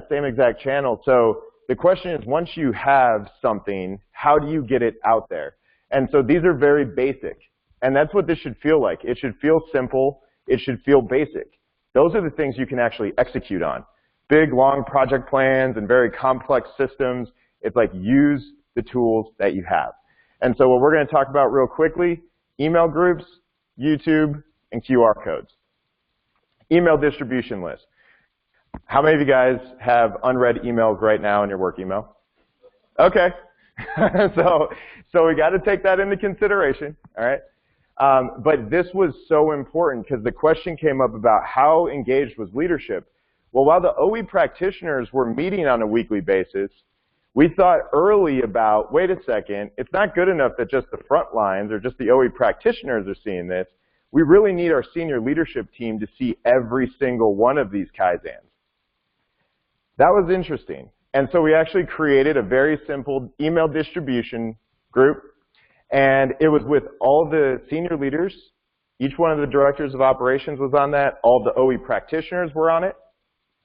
[SPEAKER 8] same exact channel, so the question is, once you have something, how do you get it out there? And so these are very basic, and that's what this should feel like. It should feel simple. It should feel basic. Those are the things you can actually execute on. Big, long project plans and very complex systems, it's like use the tools that you have. And so what we're going to talk about real quickly, email groups, YouTube, and QR codes. Email distribution list. How many of you guys have unread emails right now in your work email? Okay. So we got to take that into consideration, all right? But this was so important because the question came up about how engaged was leadership. Well, while the OE practitioners were meeting on a weekly basis, We thought early about, wait a second, it's not good enough that just the front lines or just the OE practitioners are seeing this. We really need our senior leadership team to see every single one of these Kaizens. That was interesting. And so we actually created a very simple email distribution group, and it was with all the senior leaders. Each one of the directors of operations was on that. All the OE practitioners were on it.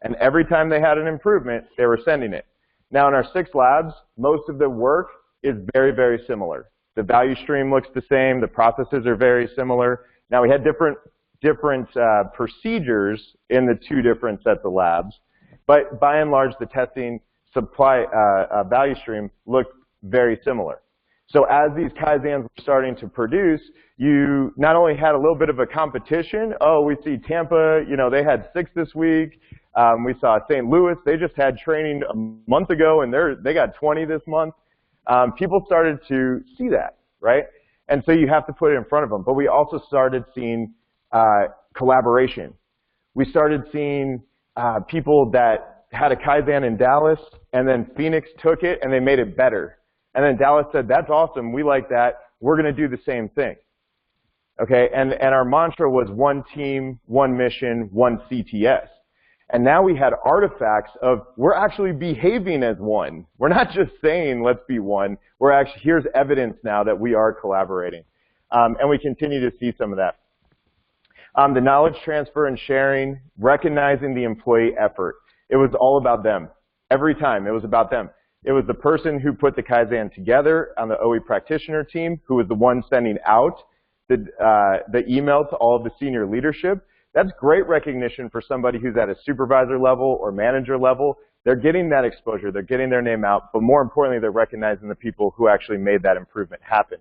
[SPEAKER 8] And every time they had an improvement, they were sending it. Now in our 6 labs, most of the work is very, very similar. The value stream looks the same. The processes are very similar. Now we had different procedures in the 2 different sets of labs. But by and large, the testing supply value stream looked very similar. So as these Kaizens were starting to produce, you not only had a little bit of a competition. Oh, we see Tampa, they had 6 this week. We saw St. Louis, they just had training a month ago, and they got 20 this month. People started to see that, right? And so you have to put it in front of them. But we also started seeing collaboration. We started seeing people that had a Kaizen in Dallas, and then Phoenix took it, and they made it better. And then Dallas said, that's awesome, we like that, we're going to do the same thing. Okay, and our mantra was one team, one mission, one CTS. And now we had artifacts of, we're actually behaving as one. We're not just saying, let's be one. We're actually, here's evidence now that we are collaborating. And we continue to see some of that. The knowledge transfer and sharing, recognizing the employee effort. It was all about them. Every time, it was about them. It was the person who put the Kaizen together on the OE practitioner team who was the one sending out the email to all of the senior leadership. That's great recognition for somebody who's at a supervisor level or manager level. They're getting that exposure. They're getting their name out. But more importantly, they're recognizing the people who actually made that improvement happen.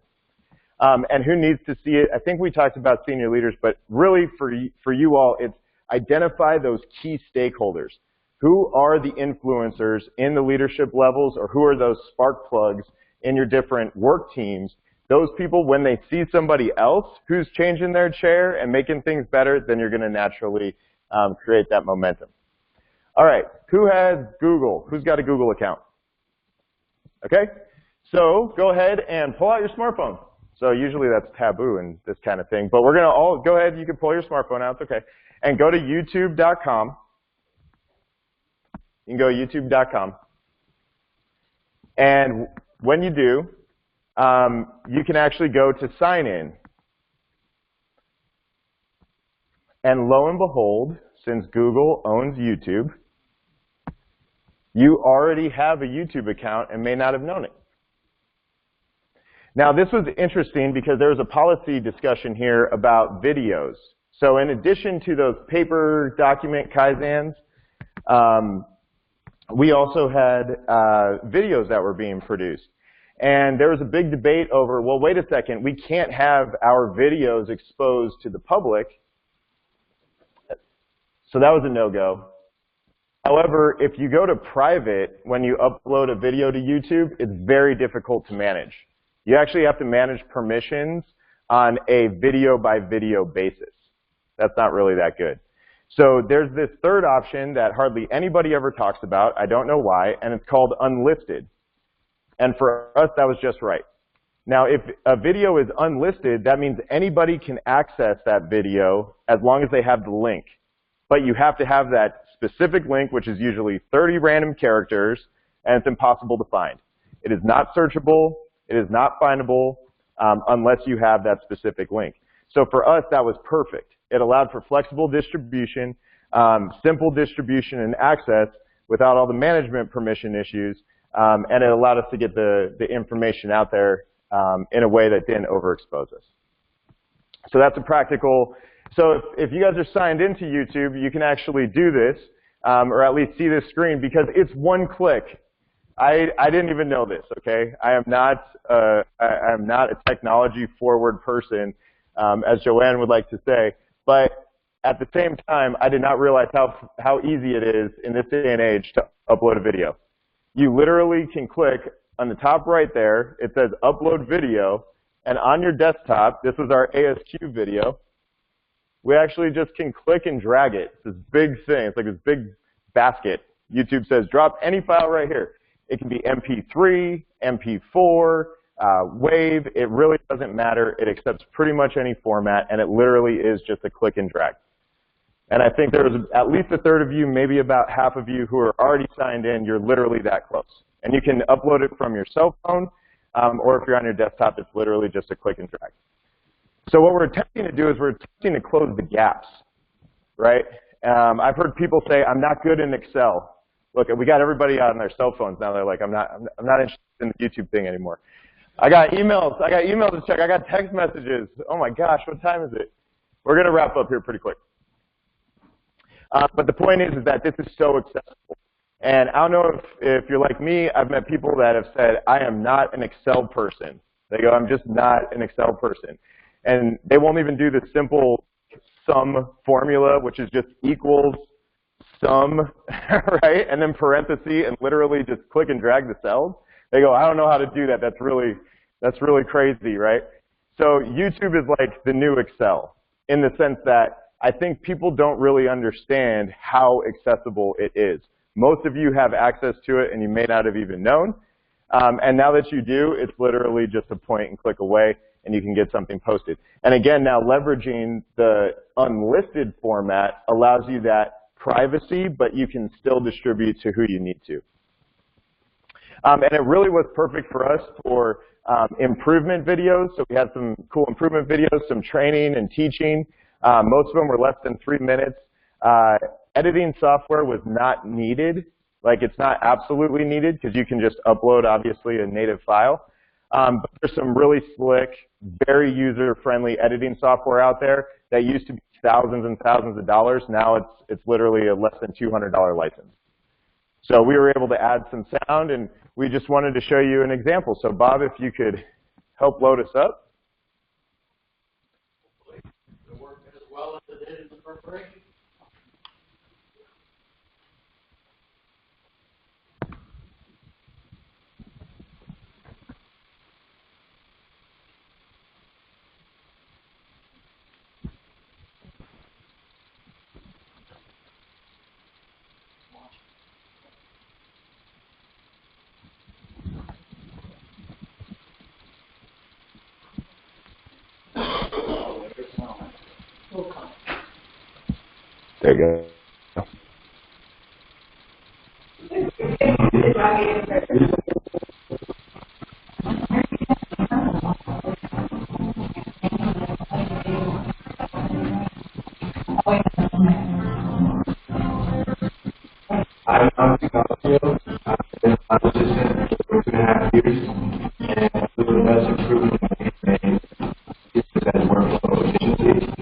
[SPEAKER 8] And who needs to see it? I think we talked about senior leaders, but really for you all, it's identify those key stakeholders. Who are the influencers in the leadership levels, or who are those spark plugs in your different work teams? Those people, when they see somebody else who's changing their chair and making things better, then you're going to naturally create that momentum. All right, who has Google? Who's got a Google account? Okay, so go ahead and pull out your smartphone. So usually that's taboo and this kind of thing, but we're going to all, go ahead, you can pull your smartphone out, it's okay, and go to youtube.com. You can go to youtube.com. And when you do, you can actually go to sign in. And lo and behold, since Google owns YouTube, you already have a YouTube account and may not have known it. Now, this was interesting because there was a policy discussion here about videos. So in addition to those paper document Kaizens, we also had videos that were being produced. And there was a big debate over, well, wait a second, we can't have our videos exposed to the public. So that was a no-go. However, if you go to private, when you upload a video to YouTube, it's very difficult to manage. You actually have to manage permissions on a video-by-video basis. That's not really that good. So there's this third option that hardly anybody ever talks about. I don't know why, and it's called unlisted. And for us, that was just right. Now, if a video is unlisted, that means anybody can access that video as long as they have the link. But you have to have that specific link, which is usually 30 random characters, and it's impossible to find. It is not searchable. It is not findable unless you have that specific link. So for us, that was perfect. It allowed for flexible distribution, simple distribution and access without all the management permission issues, and it allowed us to get the information out there in a way that didn't overexpose us. So that's a practical. So if you guys are signed into YouTube, you can actually do this, or at least see this screen, because it's one click. I didn't even know this, okay? I am not a technology-forward person, as Joanne would like to say. But at the same time, I did not realize how easy it is in this day and age to upload a video. You literally can click on the top right there. It says upload video. And on your desktop, this is our ASQ video. We actually just can click and drag it. It's this big thing. It's like this big basket. YouTube says drop any file right here. It can be MP3, MP4, WAV. It really doesn't matter. It accepts pretty much any format, and it literally is just a click and drag. And I think there's at least a third of you, maybe about half of you who are already signed in. You're literally that close. And you can upload it from your cell phone, or if you're on your desktop, it's literally just a click and drag. So what we're attempting to do is we're attempting to close the gaps, right? I've heard people say, I'm not good in Excel. Look, we got everybody on their cell phones now. They're like, I'm not interested in the YouTube thing anymore. I got emails to check. I got text messages. Oh my gosh, what time is it? We're going to wrap up here pretty quick. But the point is that this is so accessible. And I don't know if you're like me, I've met people that have said, I am not an Excel person. They go, I'm just not an Excel person. And they won't even do the simple sum formula, which is just equals sum, right? And then parenthesis, and literally just click and drag the cells. They go, I don't know how to do that. That's really crazy, right? So YouTube is like the new Excel in the sense that I think people don't really understand how accessible it is. Most of you have access to it, and you may not have even known. And now that you do, it's literally just a point and click away, and you can get something posted. And again, now leveraging the unlisted format allows you that privacy, but you can still distribute to who you need to. And it really was perfect for us for improvement videos. So we had some cool improvement videos, some training and teaching. Most of them were less than 3 minutes. Editing software was not needed. Like, it's not absolutely needed because you can just upload, obviously, a native file. But there's some really slick, very user-friendly editing software out there that used to be thousands and thousands of dollars. Now it's literally a less than $200 license. So we were able to add some sound, and we just wanted to show you an example. So Bob, if you could help load us up.
[SPEAKER 1] It'll work as well as it did in the preparation.
[SPEAKER 8] There you go.
[SPEAKER 11] I'm on Picasso. I've been a musician for 2.5 years, and some of the best improvements I've made is that workflow efficiency.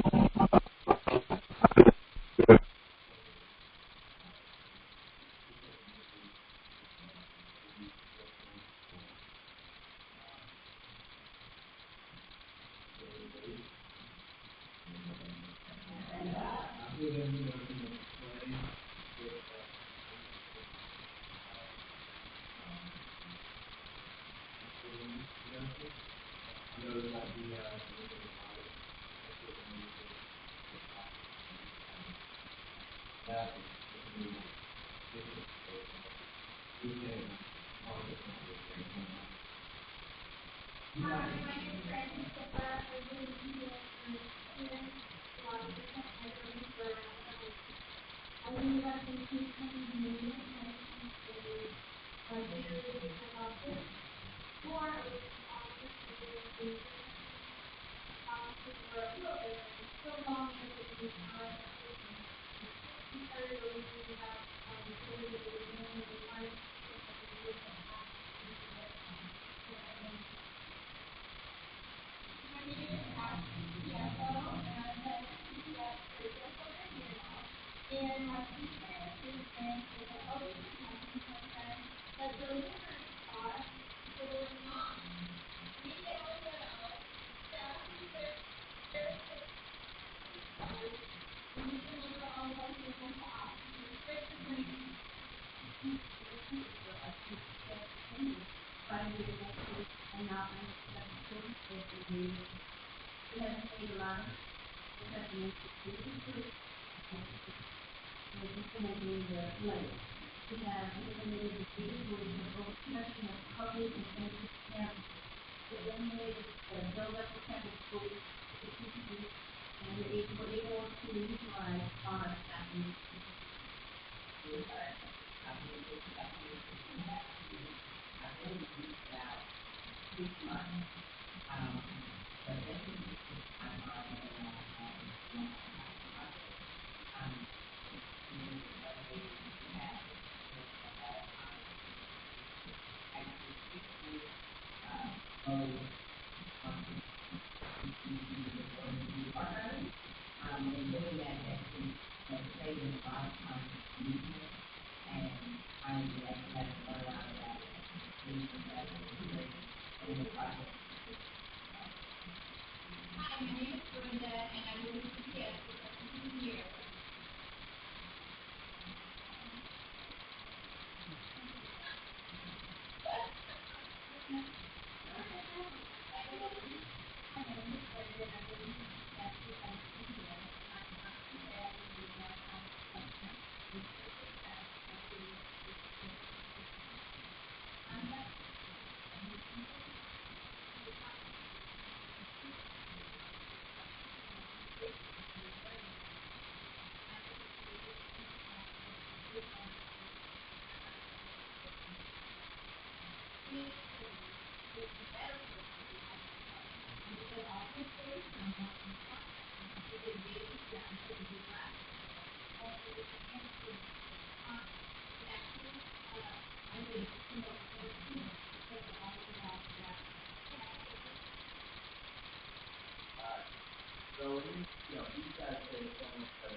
[SPEAKER 3] So these guys say so much that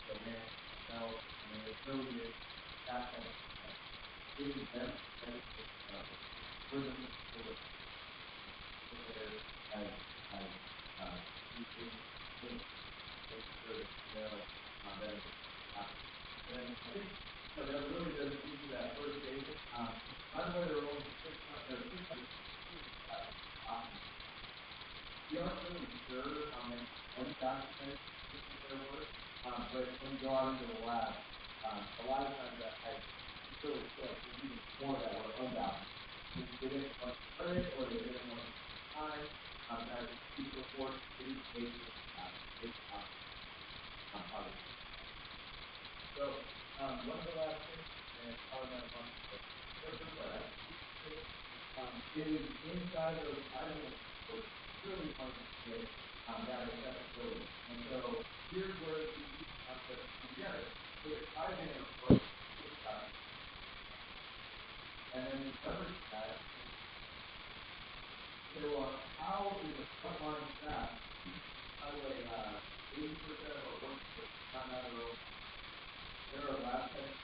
[SPEAKER 3] the man himself, I mean, it really is that kind of stuff. It is them that is we're the people there as we think make sure that that is and I think that really does lead to that first statement. By the way, there are only 600 we aren't really sure how many undocumented there were, but when you go out into the lab, a lot of times I really feel like there's even more that were undocumented. They didn't want to credit or they didn't want to time. As these reports, they didn't take So, one of the last things, and probably not much of is inside of those items really want to get that accessibility. And so here's where these concepts come together. So the Kaizen approach is and then the other side, so how is the frontline staff, by the way, 80% of our workforce is not out of their own. There are lab techs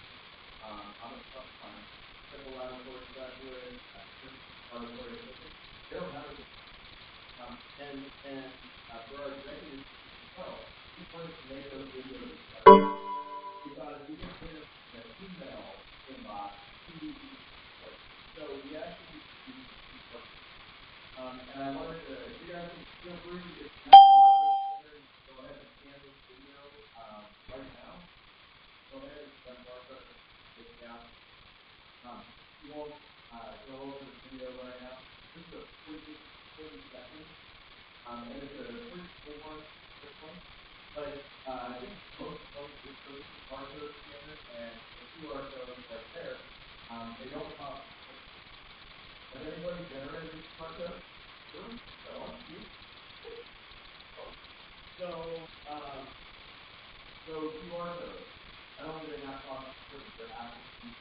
[SPEAKER 3] on the front line, triple laboratory graduates, laboratory assistants. They don't have a and for our executives as well, we wanted to make those videos because we can put an email inbox to the so we actually and I wanted to, you guys can feel free to get go ahead and scan this video right now. Go ahead and send Martha this down. You won't go over the video right now. This is a 30 seconds. And it's a pretty cool one, this one. But I think most folks just go to the barcode scanner and the QR code right there. They don't pop. Has anybody generated this barcode? Sure. So on you. So QR code. Not only do they not pop, they're actually.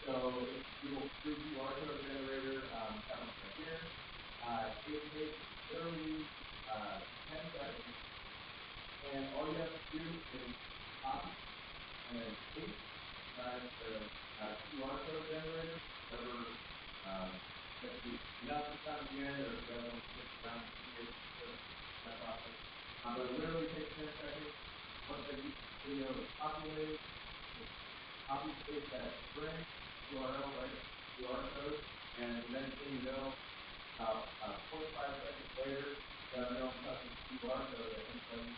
[SPEAKER 3] So if you will through QR code generator, that one's right here. It takes literally 10 seconds, and all you have to do is copy and then paste the QR code generator, whatever if you not the time again or if you don't want to switch around that process. But it literally takes 10 seconds. Once the video is populated, copy paste that string URL, right? QR code, and the next thing you know, 0.5 seconds later, you have no fucking QR code that can send you.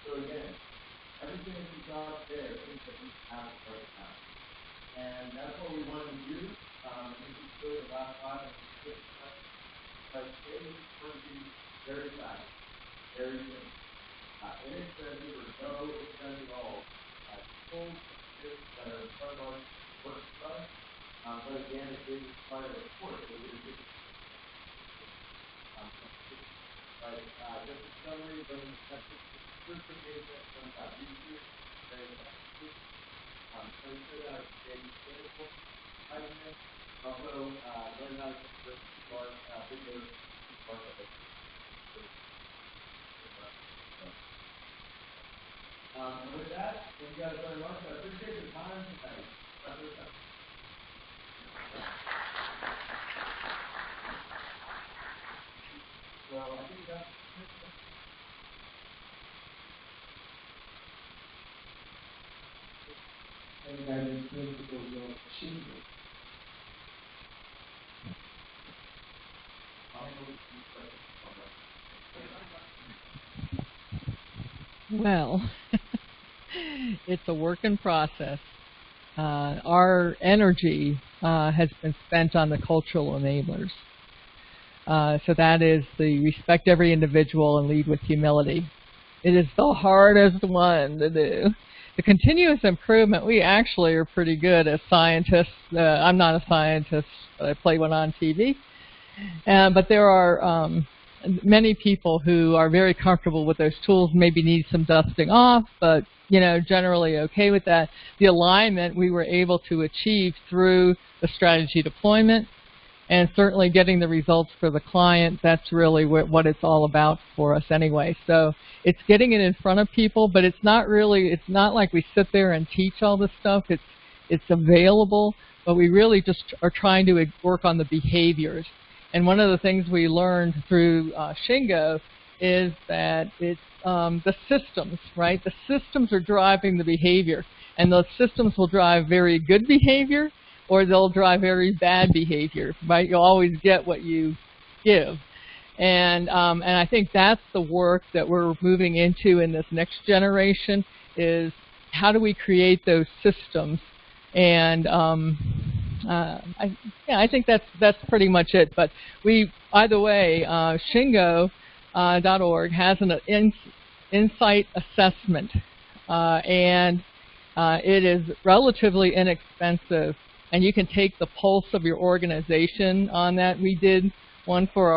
[SPEAKER 3] So again,
[SPEAKER 9] everything that we got there, things that we have right now. And that's what we wanted to do. This is really the last 5 and 6 months. But today is going to be very fast, very soon. Inexpensive or no expense at all. Tools that are in front of us work for us. But again, it is part of the course. So we're just but just a summary, but first engagement from research, very effective. So we put out a clinical argument, also learn how to convert more bigger market. And with that, thank you guys very much. I appreciate the time tonight. So I think that's
[SPEAKER 2] Well, it's a work in process. Our energy has been spent on the cultural enablers. So that is the respect every individual and lead with humility. It is the hardest one to do. The continuous improvement, we actually are pretty good as scientists. I'm not a scientist, but I play one on TV. But there are many people who are very comfortable with those tools, maybe need some dusting off, but generally okay with that. The alignment we were able to achieve through the strategy deployment and certainly getting the results for the client, that's really what it's all about for us anyway. So it's getting it in front of people, but it's not like we sit there and teach all this stuff. It's available, but we really just are trying to work on the behaviors. And one of the things we learned through Shingo is that it's the systems, right? The systems are driving the behavior, and those systems will drive very good behavior, or they'll drive very bad behavior, right? You'll always get what you give. And I think that's the work that we're moving into in this next generation is how do we create those systems? And I think that's pretty much it. But either way, Shingo.org has an insight assessment, and it is relatively inexpensive. And you can take the pulse of your organization on that. We did one for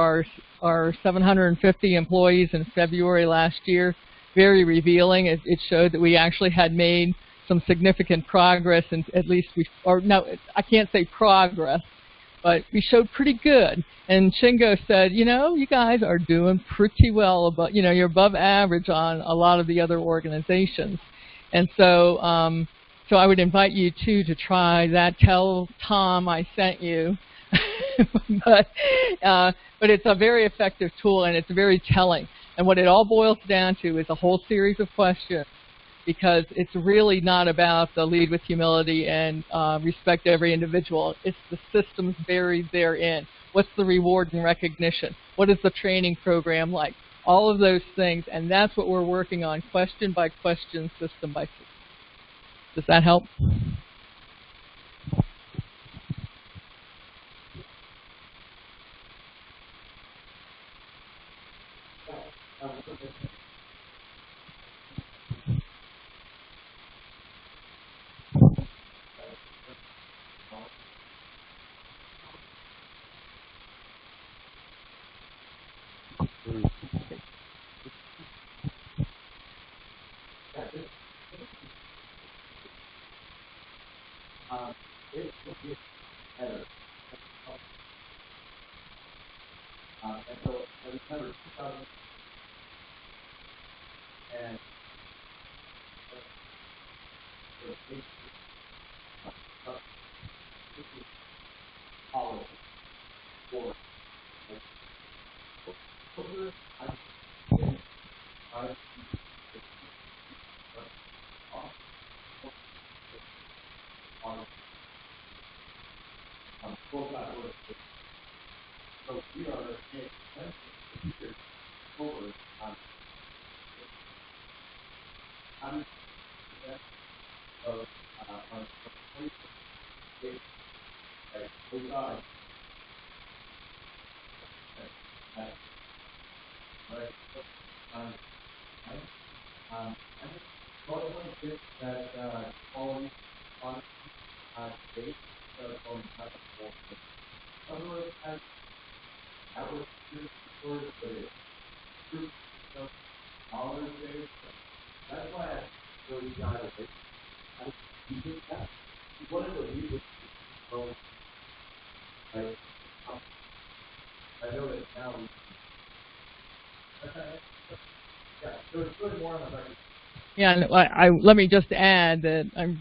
[SPEAKER 2] our 750 employees in February last year. Very revealing. It showed that we actually had made some significant progress, and at least I can't say progress, but we showed pretty good. And Shingo said, you guys are doing pretty well, but you're above average on a lot of the other organizations. And so so I would invite you to try that. Tell Tom I sent you. but it's a very effective tool, and it's very telling. And what it all boils down to is a whole series of questions, because it's really not about the lead with humility and respect every individual. It's the systems buried therein. What's the reward and recognition? What is the training program like? All of those things, and that's what we're working on, question by question, system by system. Does that help? And so I remember 2000 and policy for so we are over
[SPEAKER 7] So, on 28, right, we saw it. Right. I think most of the things that quality on state are going to have a full thing. Some of us have outward stores, but it's true dollars there. That's why I really got it. You did that. You wanted to leave it alone. Right? I know that now we yeah, so it's really more on the record.
[SPEAKER 2] Yeah, and let me just add that I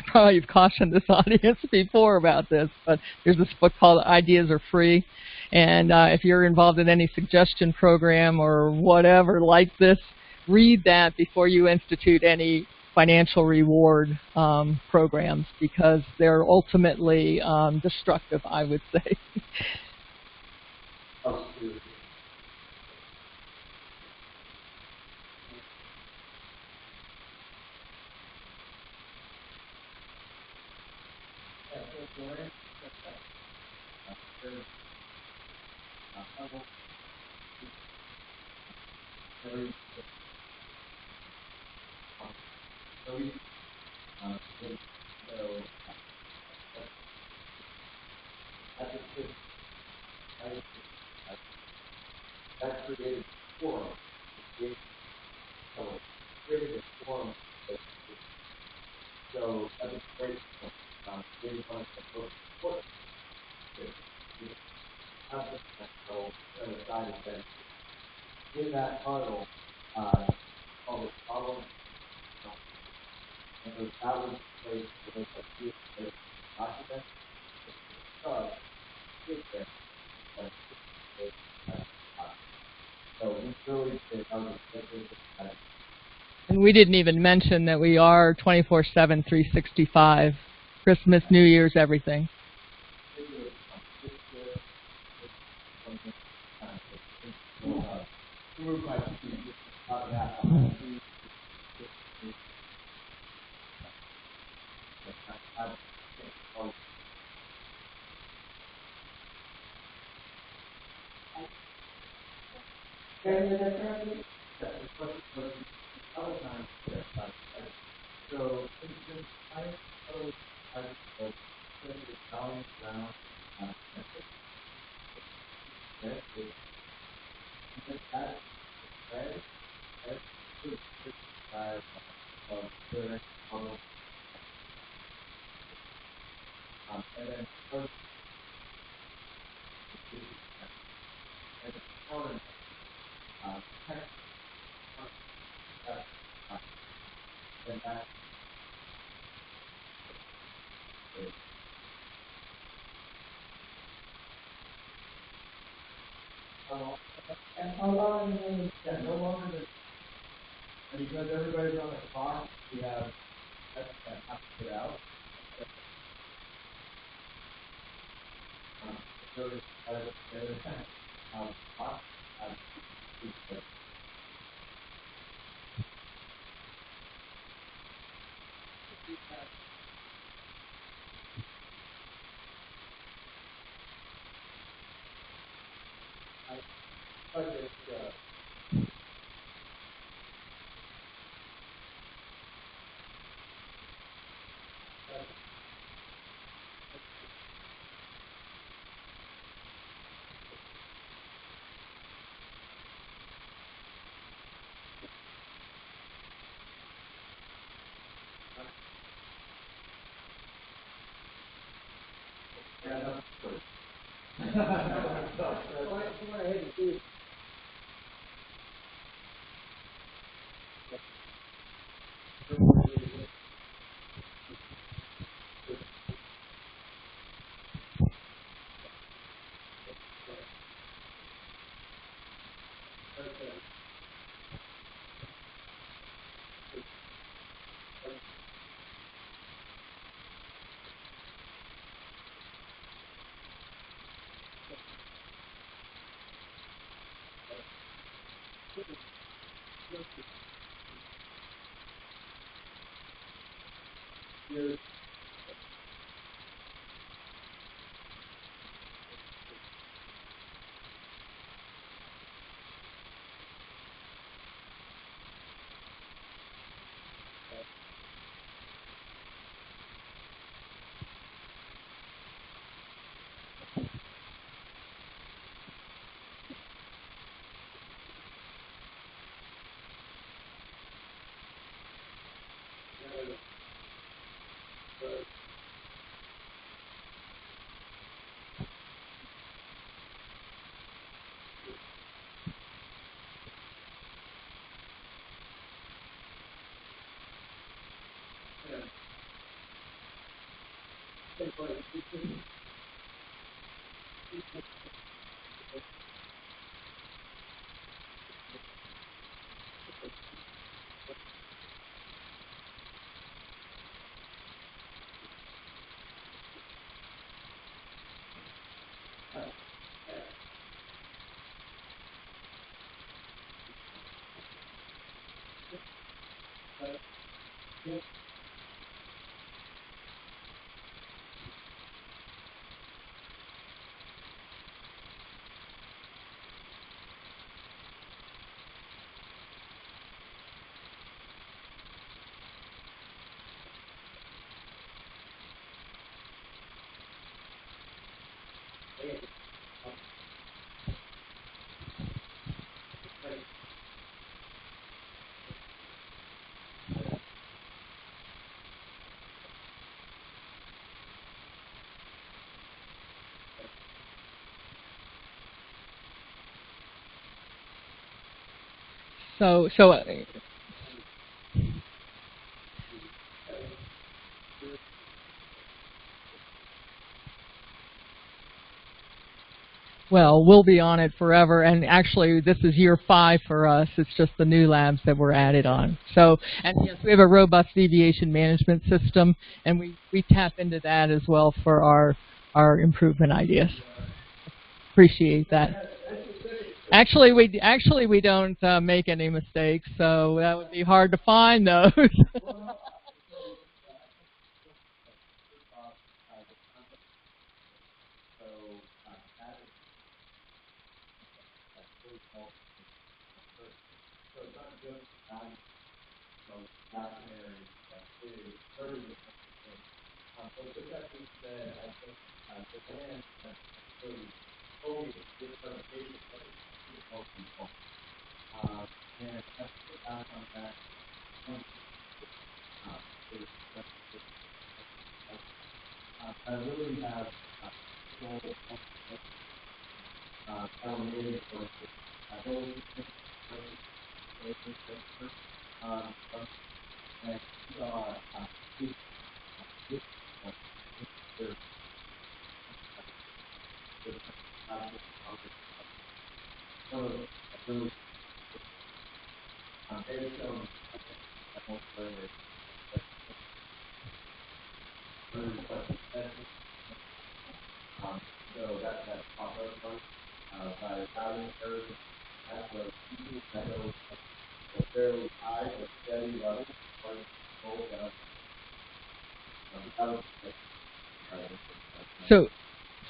[SPEAKER 2] probably have cautioned this audience before about this, but there's this book called Ideas Are Free, and if you're involved in any suggestion program or whatever like this, read that before you institute any financial reward programs, because they're ultimately destructive, I would say.
[SPEAKER 7] That created a forum. Created a forum. So that's a great point. Created one of the most important side effects. In that tunnel, called the problem, and that was the place where the document so we really did
[SPEAKER 2] And we didn't even mention that we are 24/7, 365, Christmas, New Year's, everything.
[SPEAKER 7] So, and then first, and the counter, and that and how long no longer than, and because everybody's on the clock, we have that have to get out. So it's
[SPEAKER 2] So well, we'll be on it forever, and actually this is year 5 for us. It's just the new labs that were added on. So, and yes, we have a robust deviation management system, and we tap into that as well for our improvement ideas. Appreciate that. Actually, we don't make any mistakes, so that would be hard to find those.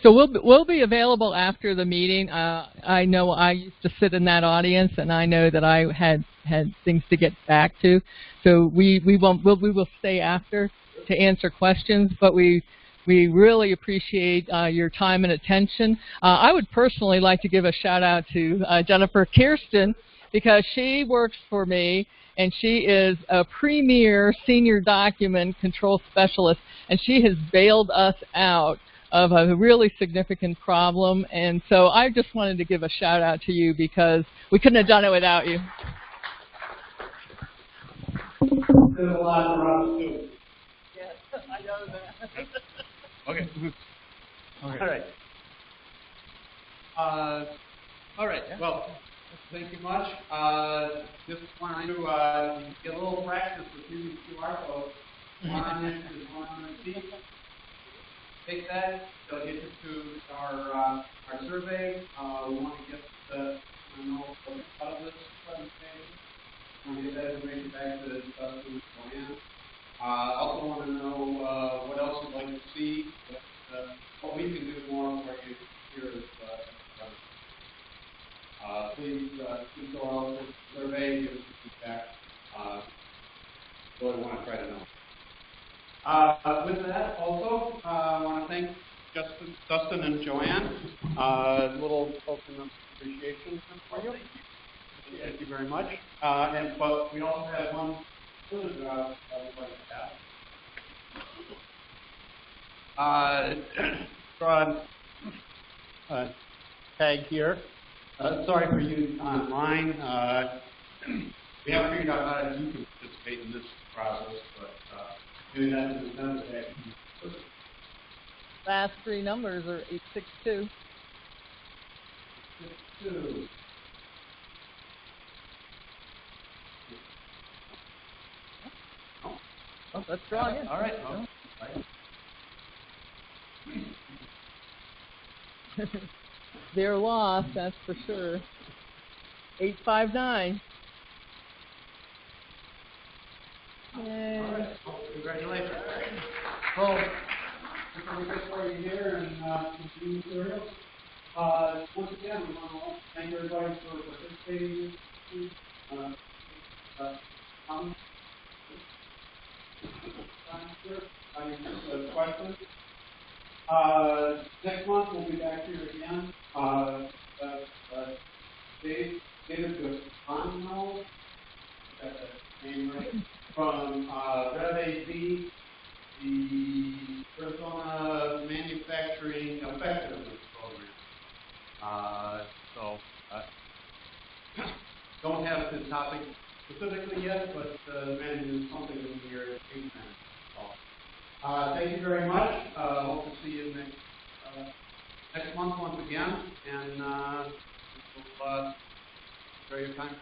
[SPEAKER 2] So we'll be available after the meeting. I know I used to sit in that audience, and I know that I had things to get back to. So we will stay after to answer questions, but we really appreciate your time and attention. I would personally like to give a shout out to Jennifer Kirsten, because she works for me, and she is a premier senior document control specialist, and she has bailed us out of a really significant problem. And so I just wanted to give a shout out to you, because we couldn't have done it without you.
[SPEAKER 1] There's a lot for us too.
[SPEAKER 2] Yes, I know that.
[SPEAKER 6] Okay. All right. Well, thank you much. Just want to get a little practice with using QR codes. One is one receipt. Take that. They'll get you to our survey. We want to get the out of this presentation. We'll get that information back to Joanne. Also want to know
[SPEAKER 1] With that, also, I want to thank Dustin and Joanne. A little token of appreciation for you. Thank you very much. But we also have one further job I would like to have. Draw tag here. Sorry for you online. We haven't figured out how you can participate in this process, but doing that is another tag.
[SPEAKER 2] Last three numbers are 862.
[SPEAKER 1] 862.
[SPEAKER 2] Oh, let's draw again.
[SPEAKER 1] All right.
[SPEAKER 2] They're lost, that's for sure. 859. Yay.
[SPEAKER 1] All right. Well, congratulations. Well, before you here and continue materials, once again, we want to thank everybody for participating in questions. Next month we'll be back here again. David Gustano, got that name right, from Rev AZ, the Arizona Manufacturing Effectiveness Program. Don't have the topic specifically yet, but imagine something in your engagement. Thank you very much. Hope to see you next month once again, and we'll enjoy your time.